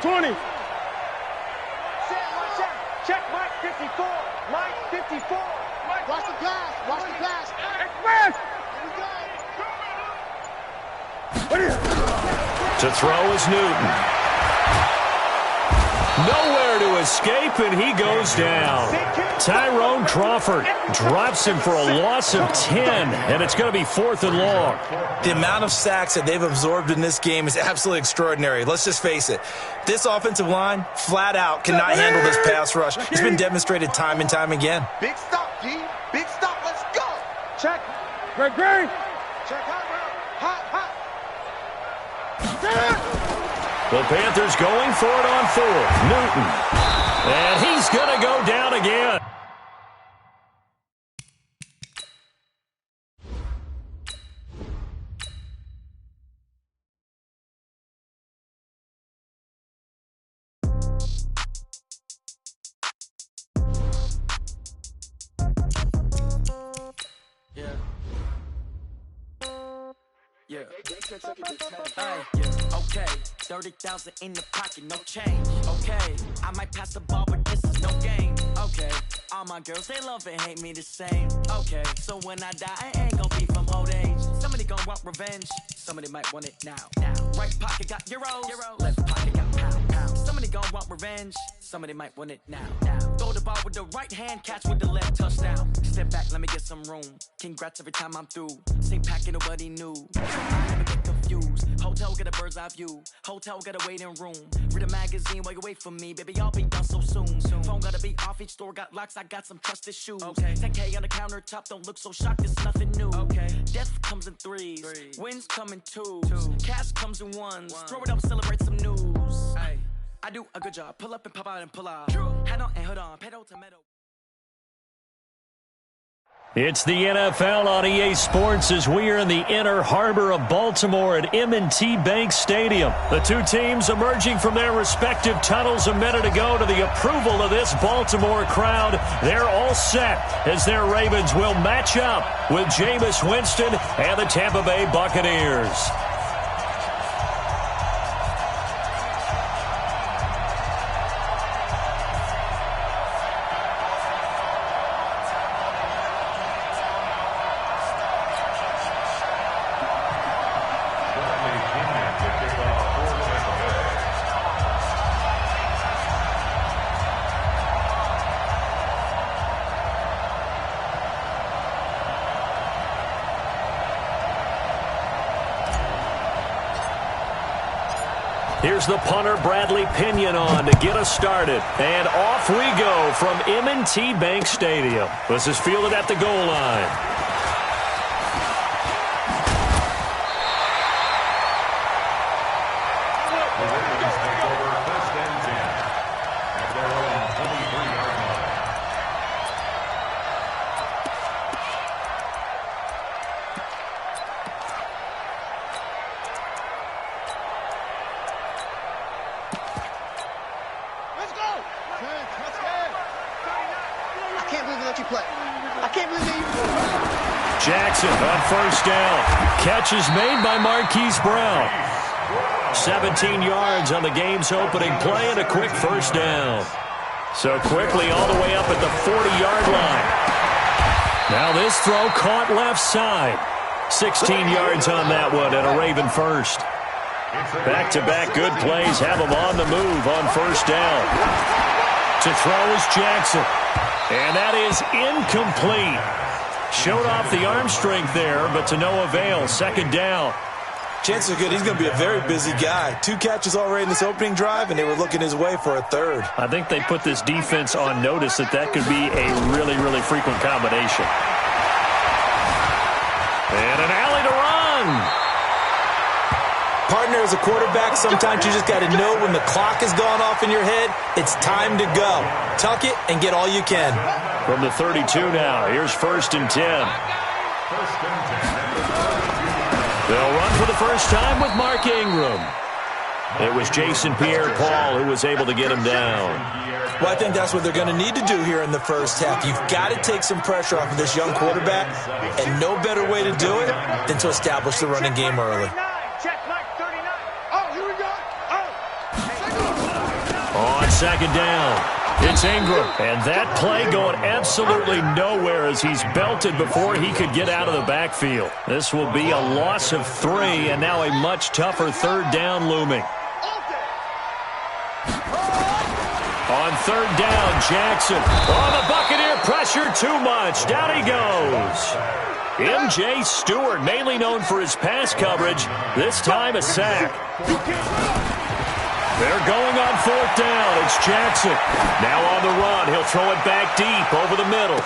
20. Check Mike 54. Mike 54. Watch the pass. Watch the pass. Express. To throw is Newton. Nowhere to escape, and he goes down. Tyrone Crawford drops him for a loss of 10, and it's going to be 4th and long. The amount of sacks that they've absorbed in this game is absolutely extraordinary. Let's just face it. This offensive line, flat out, cannot handle this pass rush. It's been demonstrated time and time again. Big stop, G. Big stop. Let's go. Check. Great. Check hot. The Panthers going for it on 4th. Newton. And he's going to go down again. Yeah. Okay. 30,000 in the pocket, no change. Okay. I might pass the ball, but this is no game. Okay. All my girls, they love and hate me the same. Okay. So when I die, I ain't gonna be from old age. Somebody gonna want revenge. Somebody might want it now. Right pocket got euros. Left pocket got pound. Somebody gonna want revenge. somebody might want it now. Throw the ball with the right hand, catch with the left, touchdown. Step back, let me get some room. Congrats every time I'm through. Same pack and nobody knew. I never get confused. Hotel get a bird's eye view. Hotel get a waiting room. Read a magazine while you wait for me. Baby, I'll be done so soon. Phone gotta be off, each store got locks. I got some trusted shoes. 10K on the countertop, don't look so shocked, it's nothing new. Death comes in threes. Wins come in twos. Cash comes in ones. Throw it up, celebrate some news. I do a good job. Pull up and pop out and pull out. Head on and hood on. Pedal to metal. It's the NFL on EA Sports as we are in the inner harbor of Baltimore at M&T Bank Stadium. The two teams emerging from their respective tunnels a minute ago to the approval of this Baltimore crowd. They're all set as their Ravens will match up with Jameis Winston and the Tampa Bay Buccaneers. Here's the punter, Bradley Pinion, on to get us started. And off we go from M&T Bank Stadium. This is fielded at the goal line. Jackson on first down. Catch is made by Marquise Brown. 17 yards on the game's opening play and a quick first down. So quickly all the way up at the 40-yard line. Now this throw caught left side. 16 yards on that one and a Raven first. Back-to-back good plays have him on the move on first down. To throw is Jackson. And that is incomplete. Showed off the arm strength there, but to no avail. Second down. Chances are good he's going to be a very busy guy. 2 catches already in this opening drive, and they were looking his way for a third. I think they put this defense on notice that could be a really, really frequent combination. And an alley to run. Partner, as a quarterback, sometimes you just got to know when the clock has gone off in your head, it's time to go. Tuck it and get all you can. From the 32 now, here's 1st and 10. They'll run for the first time with Mark Ingram. It was Jason Pierre-Paul who was able to get him down. Well, I think that's what they're going to need to do here in the first half. You've got to take some pressure off of this young quarterback, and no better way to do it than to establish the running game early. On second down, it's Ingram. And that play going absolutely nowhere as he's belted before he could get out of the backfield. This will be a loss of 3, and now a much tougher third down looming. On third down, Jackson. Oh, the Buccaneer pressure too much. Down he goes. M.J. Stewart, mainly known for his pass coverage, this time a sack. They're going on fourth down. It's Jackson. Now on the run. He'll throw it back deep over the middle.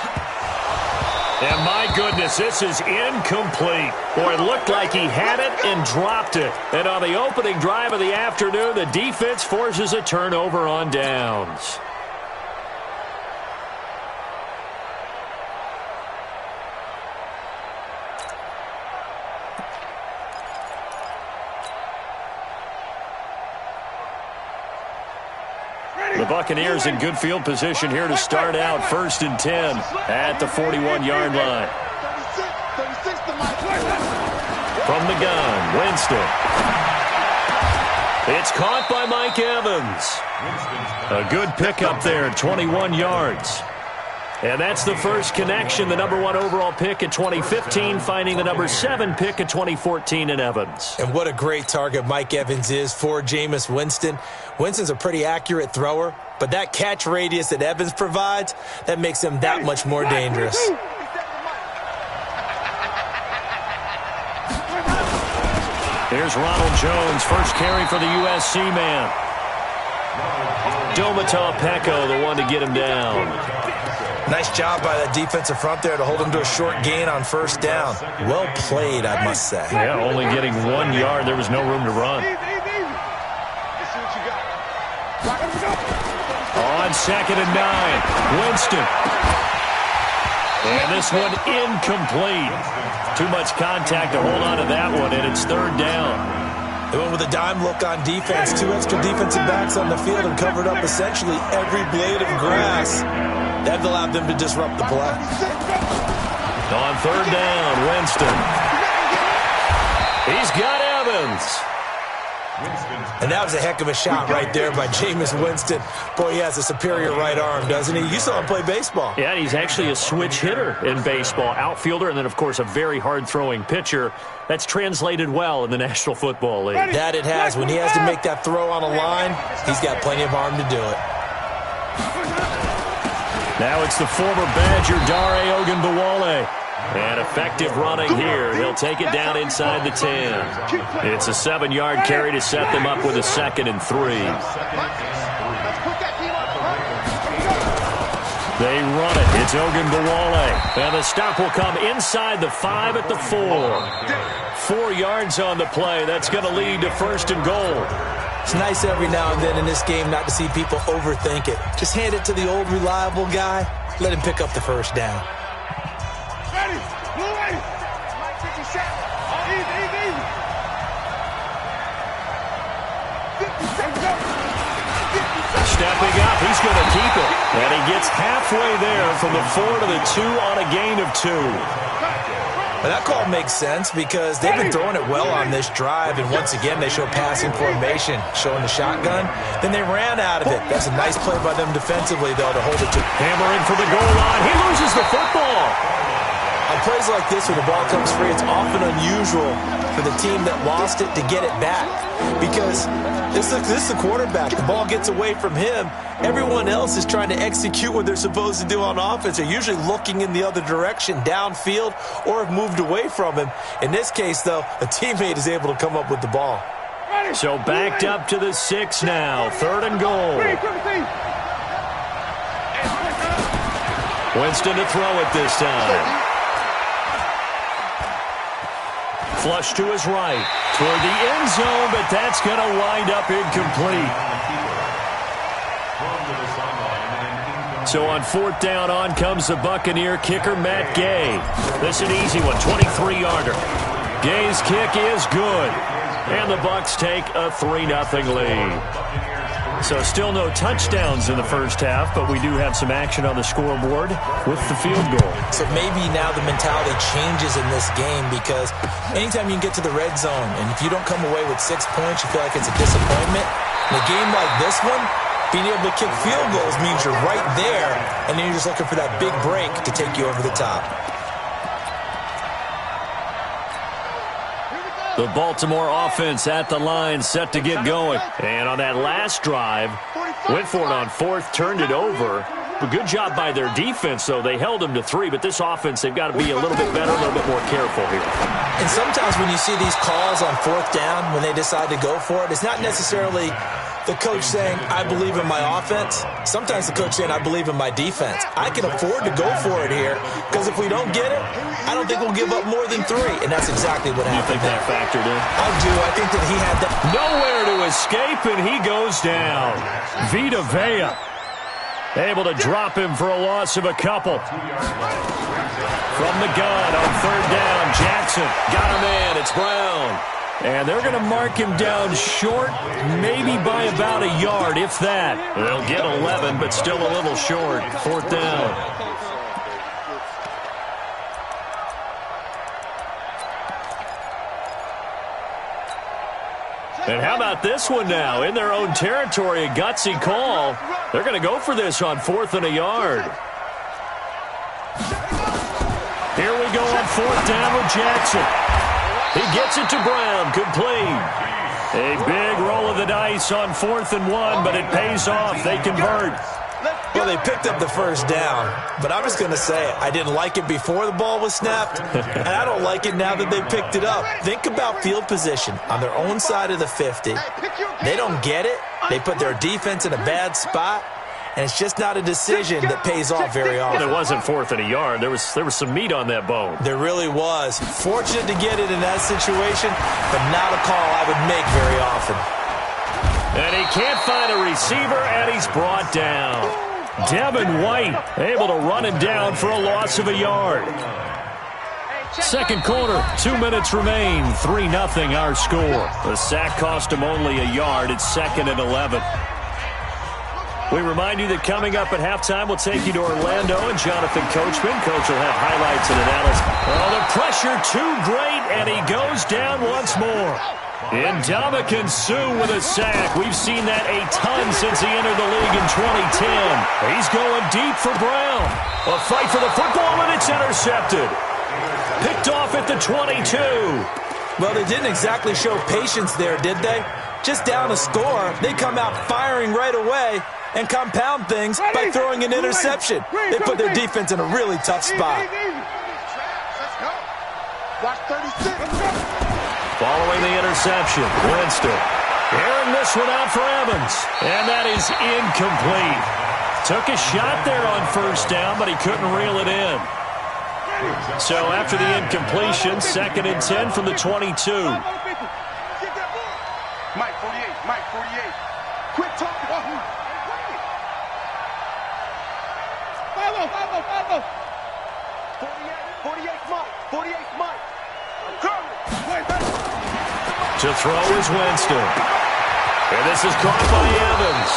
And my goodness, this is incomplete. Boy, it looked like he had it and dropped it. And on the opening drive of the afternoon, the defense forces a turnover on downs. The Buccaneers in good field position here to start out 1st and 10 at the 41-yard line. From the gun, Winston. It's caught by Mike Evans. A good pickup there, 21 yards. And that's the first connection, the number 1 overall pick in 2015, finding the number 7 pick in 2014 in Evans. And what a great target Mike Evans is for Jameis Winston. Winston's a pretty accurate thrower, but that catch radius that Evans provides, that makes him that much more dangerous. Here's Ronald Jones, first carry for the USC man. Domata Peko, the one to get him down. Nice job by that defensive front there to hold him to a short gain on first down. Well played, I must say. Yeah, only getting 1 yard. There was no room to run. On 2nd and 9, Winston. And this one incomplete. Too much contact to hold on to that one, and it's 3rd down. They went with a dime look on defense. 2 extra defensive backs on the field and covered up essentially every blade of grass. That allowed them to disrupt the play. On 3rd down, Winston. He's got Evans. And that was a heck of a shot right there by Jameis Winston. Boy, he has a superior right arm, doesn't he? You saw him play baseball. Yeah, he's actually a switch hitter in baseball. Outfielder, and then, of course, a very hard-throwing pitcher. That's translated well in the National Football League. That it has. When he has to make that throw on a line, he's got plenty of arm to do it. Now it's the former Badger, Dare Ogunbowale. And effective running here. He'll take it down inside the 10. It's a 7-yard carry to set them up with a 2nd and 3. They run it. It's Ogunbowale. And the stop will come inside the 5 at the 4. 4 yards on the play. That's going to lead to 1st and goal. It's nice every now and then in this game not to see people overthink it. Just hand it to the old reliable guy. Let him pick up the 1st down. Ready, blue ready. Mike 57. Easy. 57. Stepping up, he's going to keep it. And he gets halfway there from the 4 to the 2 on a gain of 2. Well, that call makes sense because they've been throwing it well on this drive, and once again they show passing formation, showing the shotgun. Then they ran out of it. That's a nice play by them defensively, though, to hold it to. Hammering for the goal line. He loses the football. On plays like this, when the ball comes free, it's often unusual for the team that lost it to get it back because this is the quarterback. The ball gets away from him. Everyone else is trying to execute what they're supposed to do on offense. They're usually looking in the other direction, downfield, or have moved away from him. In this case, though, a teammate is able to come up with the ball. So backed up to the 6 now. 3rd and goal. Winston to throw it this time. Flush to his right, toward the end zone, but that's going to wind up incomplete. So on 4th down, on comes the Buccaneer kicker, Matt Gay. This is an easy one, 23-yarder. Gay's kick is good, and the Bucs take a 3-0 lead. So still no touchdowns in the first half, but we do have some action on the scoreboard with the field goal. So maybe now the mentality changes in this game because anytime you can get to the red zone, and if you don't come away with 6 points, you feel like it's a disappointment. In a game like this one, being able to kick field goals means you're right there, and then you're just looking for that big break to take you over the top. The Baltimore offense at the line, set to get going. And on that last drive, went for it on 4th, turned it over. A good job by their defense, though. They held them to 3, but this offense, they've got to be a little bit better, a little bit more careful here. And sometimes when you see these calls on 4th down, when they decide to go for it, it's not necessarily the coach saying, I believe in my offense. Sometimes the coach saying, I believe in my defense. I can afford to go for it here because if we don't get it, I don't think we'll give up more than 3. And that's exactly what happened. You think that factored in? I do. I think that he had that. Nowhere to escape, and he goes down. Vita Vea able to drop him for a loss of a couple. From the gun on 3rd down, Jackson got a man. It's Brown. And they're going to mark him down short, maybe by about a yard, if that. They'll get 11, but still a little short. 4th down. And how about this one now? In their own territory, a gutsy call. They're going to go for this on 4th and a yard. Here we go on 4th down with Jackson. He gets it to Brown, complete. A big roll of the dice on 4th and 1, but it pays off. They convert. Well, they picked up the first down, but I'm just going to say I didn't like it before the ball was snapped, and I don't like it now that they picked it up. Think about field position on their own side of the 50. They don't get it. They put their defense in a bad spot, and it's just not a decision that pays off very often. It wasn't 4th and a yard. There was some meat on that bone. There really was. Fortunate to get it in that situation, but not a call I would make very often. And he can't find a receiver, and he's brought down. Devin White able to run him down for a loss of a yard. Second quarter, 2 minutes remain. 3-0 our score. The sack cost him only a yard. It's 2nd and 11. We remind you that coming up at halftime, we'll take you to Orlando and Jonathan Coachman. Coach will have highlights and analysis. Oh, the pressure too great, and he goes down once more. Ndamukong Suh with a sack. We've seen that a ton since he entered the league in 2010. He's going deep for Brown. A fight for the football, and it's intercepted. Picked off at the 22. Well, they didn't exactly show patience there, did they? Just down a score, they come out firing right away and compound things by throwing an interception. They put their defense in a really tough spot. Watch 36. Following the interception, Winston airing this one out for Evans. And that is incomplete. Took a shot there on 1st down, but he couldn't reel it in. So after the incompletion, 2nd and 10 from the 22. Mike 48, Mike 48. Quit talking. 48 Mike, 48 Mike. I'm coming. To throw is Winston. And this is caught by Evans.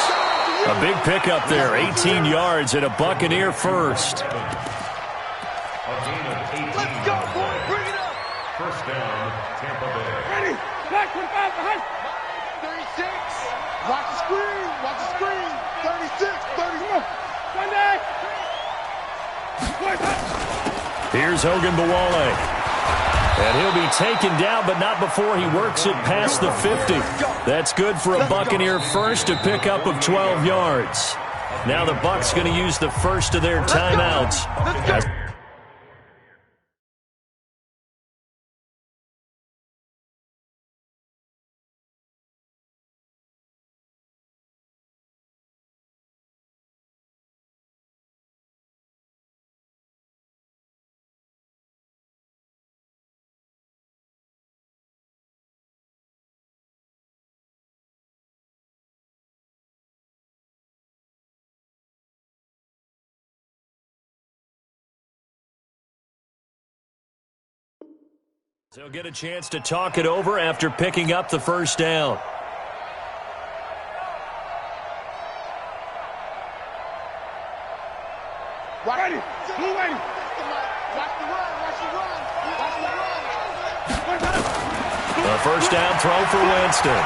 A big pickup there, 18 yards and a Buccaneer first. A gain of 18. Let's go, boy. Bring it up. First down, Tampa Bay. Ready. Back 25 behind. 36. Watch the screen. Watch the screen. 36. 31. Sunday. Here's Hogan Bawale. And he'll be taken down, but not before he works it past the 50. That's good for a Buccaneer first, to pick up of 12 yards. Now the Bucs going to use the first of their timeouts. They'll get a chance to talk it over after picking up the first down. Ready. Blue ready. Watch the run. Watch the run. Watch the run. A first down throw for Winston.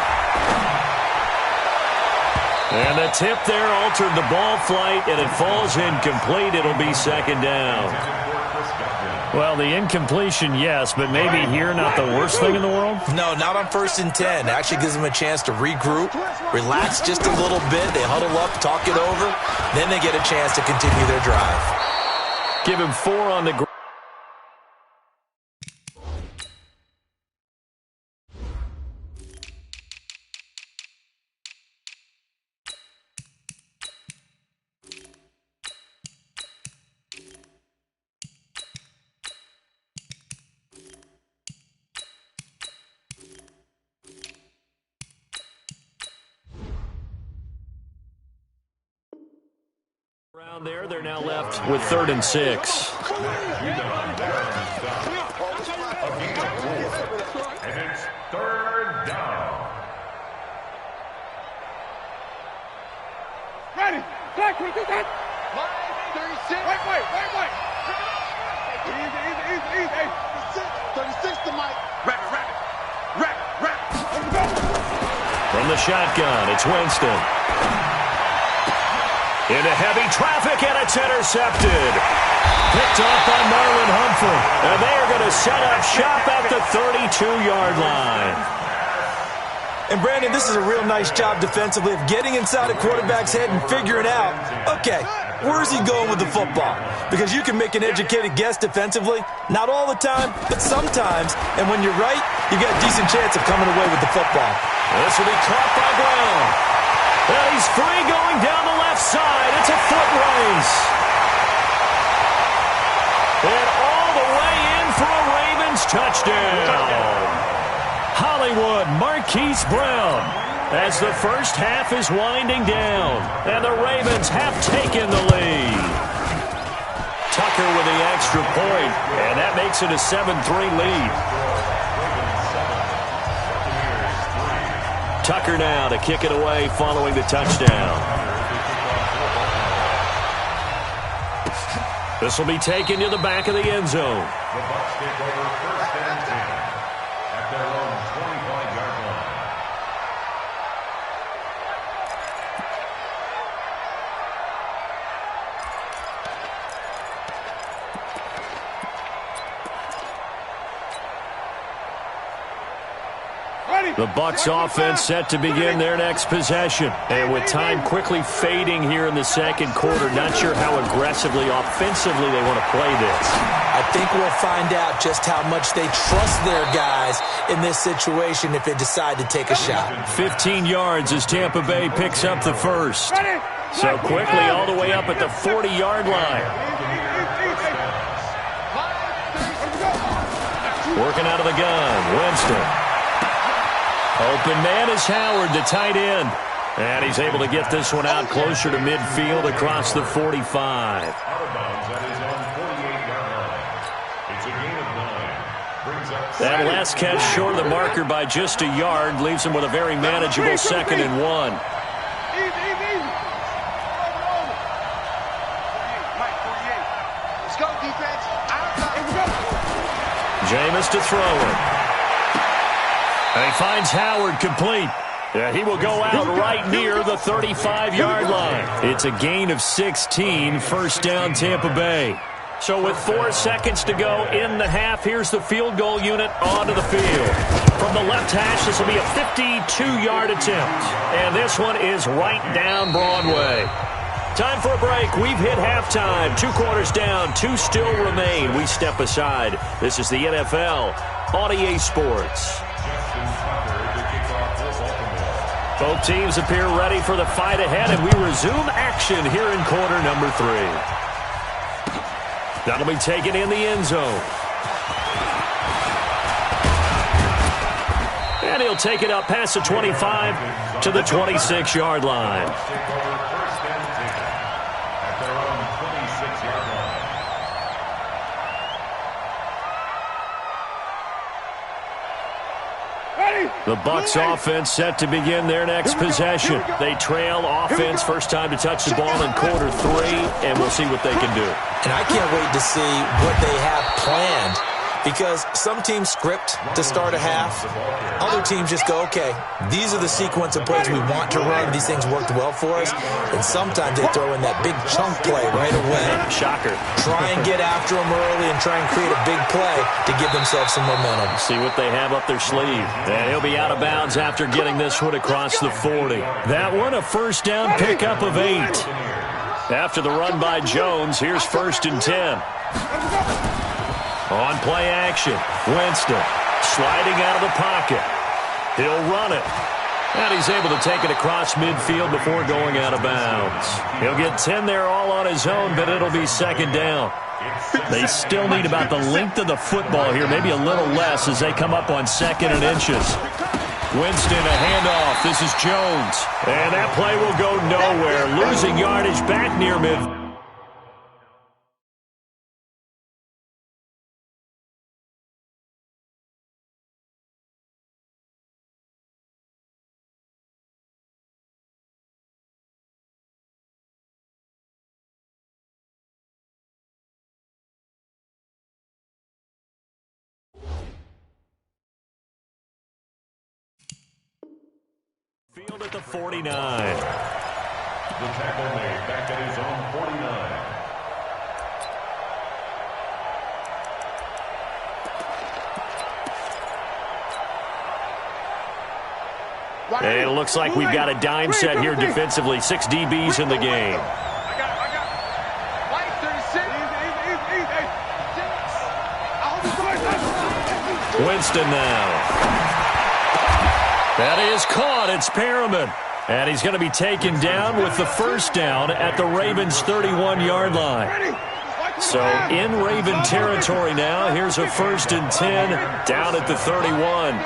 And the tip there altered the ball flight, and it falls incomplete. It'll be 2nd down. Well, the incompletion, yes, but maybe here not the worst thing in the world? No, not on 1st and 10. It actually gives them a chance to regroup, relax just a little bit. They huddle up, talk it over. Then they get a chance to continue their drive. Give him 4 on the ground. Around there, they're now left with 3rd and 6. A gain of 4. And it's 3rd down. Ready. Back 26. Line 36. Wait. Easy. 36 to Mike. Rapid. From the shotgun, it's Winston. Into heavy traffic, and it's intercepted. Picked off by Marlon Humphrey. And they are going to set up shop at the 32-yard line. And, Brandon, this is a real nice job defensively of getting inside a quarterback's head and figuring out, okay, where's he going with the football? Because you can make an educated guess defensively, not all the time, but sometimes. And when you're right, you got a decent chance of coming away with the football. This will be caught by Brown. And he's free going down the left side. It's a foot race. And all the way in for a Ravens touchdown. Hollywood Marquise Brown as the first half is winding down. And the Ravens have taken the lead. Tucker with the extra point. And that makes it a 7-3 lead. Tucker now to kick it away following the touchdown. This will be taken to the back of the end zone. The Bucs take over first and 10 at their own 25-yard line. The Bucs offense set to begin their next possession. And with time quickly fading here in the second quarter, not sure how aggressively, offensively they want to play this. I think we'll find out just how much they trust their guys in this situation if they decide to take a shot. 15 yards as Tampa Bay picks up the first. So quickly all the way up at the 40-yard line. Working out of the gun, Winston. Open man is Howard, the tight end. And he's able to get this one out closer to midfield across the 45. Out of bounds at his own 48-yard line. It's a gain of 9. Brings up that last catch short of the marker by just a yard leaves him with a very manageable 2nd and 1. Let's go, defense. Jameis to throw it. And he finds Howard complete. He will go out right near the 35-yard line. It's a gain of 16, first down Tampa Bay. So with 4 seconds to go in the half, here's the field goal unit onto the field. From the left hash, this will be a 52-yard attempt. And this one is right down Broadway. Time for a break. We've hit halftime. 2 quarters down, 2 still remain. We step aside. This is the NFL on EA Sports. Both teams appear ready for the fight ahead, and we resume action here in quarter number 3. That'll be taken in the end zone. And he'll take it up past the 25 to the 26-yard line. The Bucs offense set to begin their next possession. They trail offense, first time to touch the ball in quarter 3, and we'll see what they can do. And I can't wait to see what they have planned, because some teams script to start a half. Other teams just go, okay, these are the sequence of plays we want to run. These things worked well for us. And sometimes they throw in that big chunk play right away. Shocker. Try and get after them early and try and create a big play to give themselves some momentum. See what they have up their sleeve. And he'll be out of bounds after getting this one across the 40. That one, a first down pickup of 8. After the run by Jones, here's 1st and 10. On play action, Winston sliding out of the pocket. He'll run it. And he's able to take it across midfield before going out of bounds. He'll get 10 there all on his own, but it'll be 2nd down. They still need about the length of the football here, maybe a little less as they come up on 2nd and inches. Winston, a handoff. This is Jones. And that play will go nowhere. Losing yardage back near midfield. Field at the 49. the tackle made back at his own 49. It looks like we've got a dime set here defensively. 6 DBs in the game. I got White 36. Winston now. That is caught. It's Perriman. And he's going to be taken down with the first down at the Ravens' 31-yard line. So in Raven territory now. Here's a 1st and 10 down at the 31.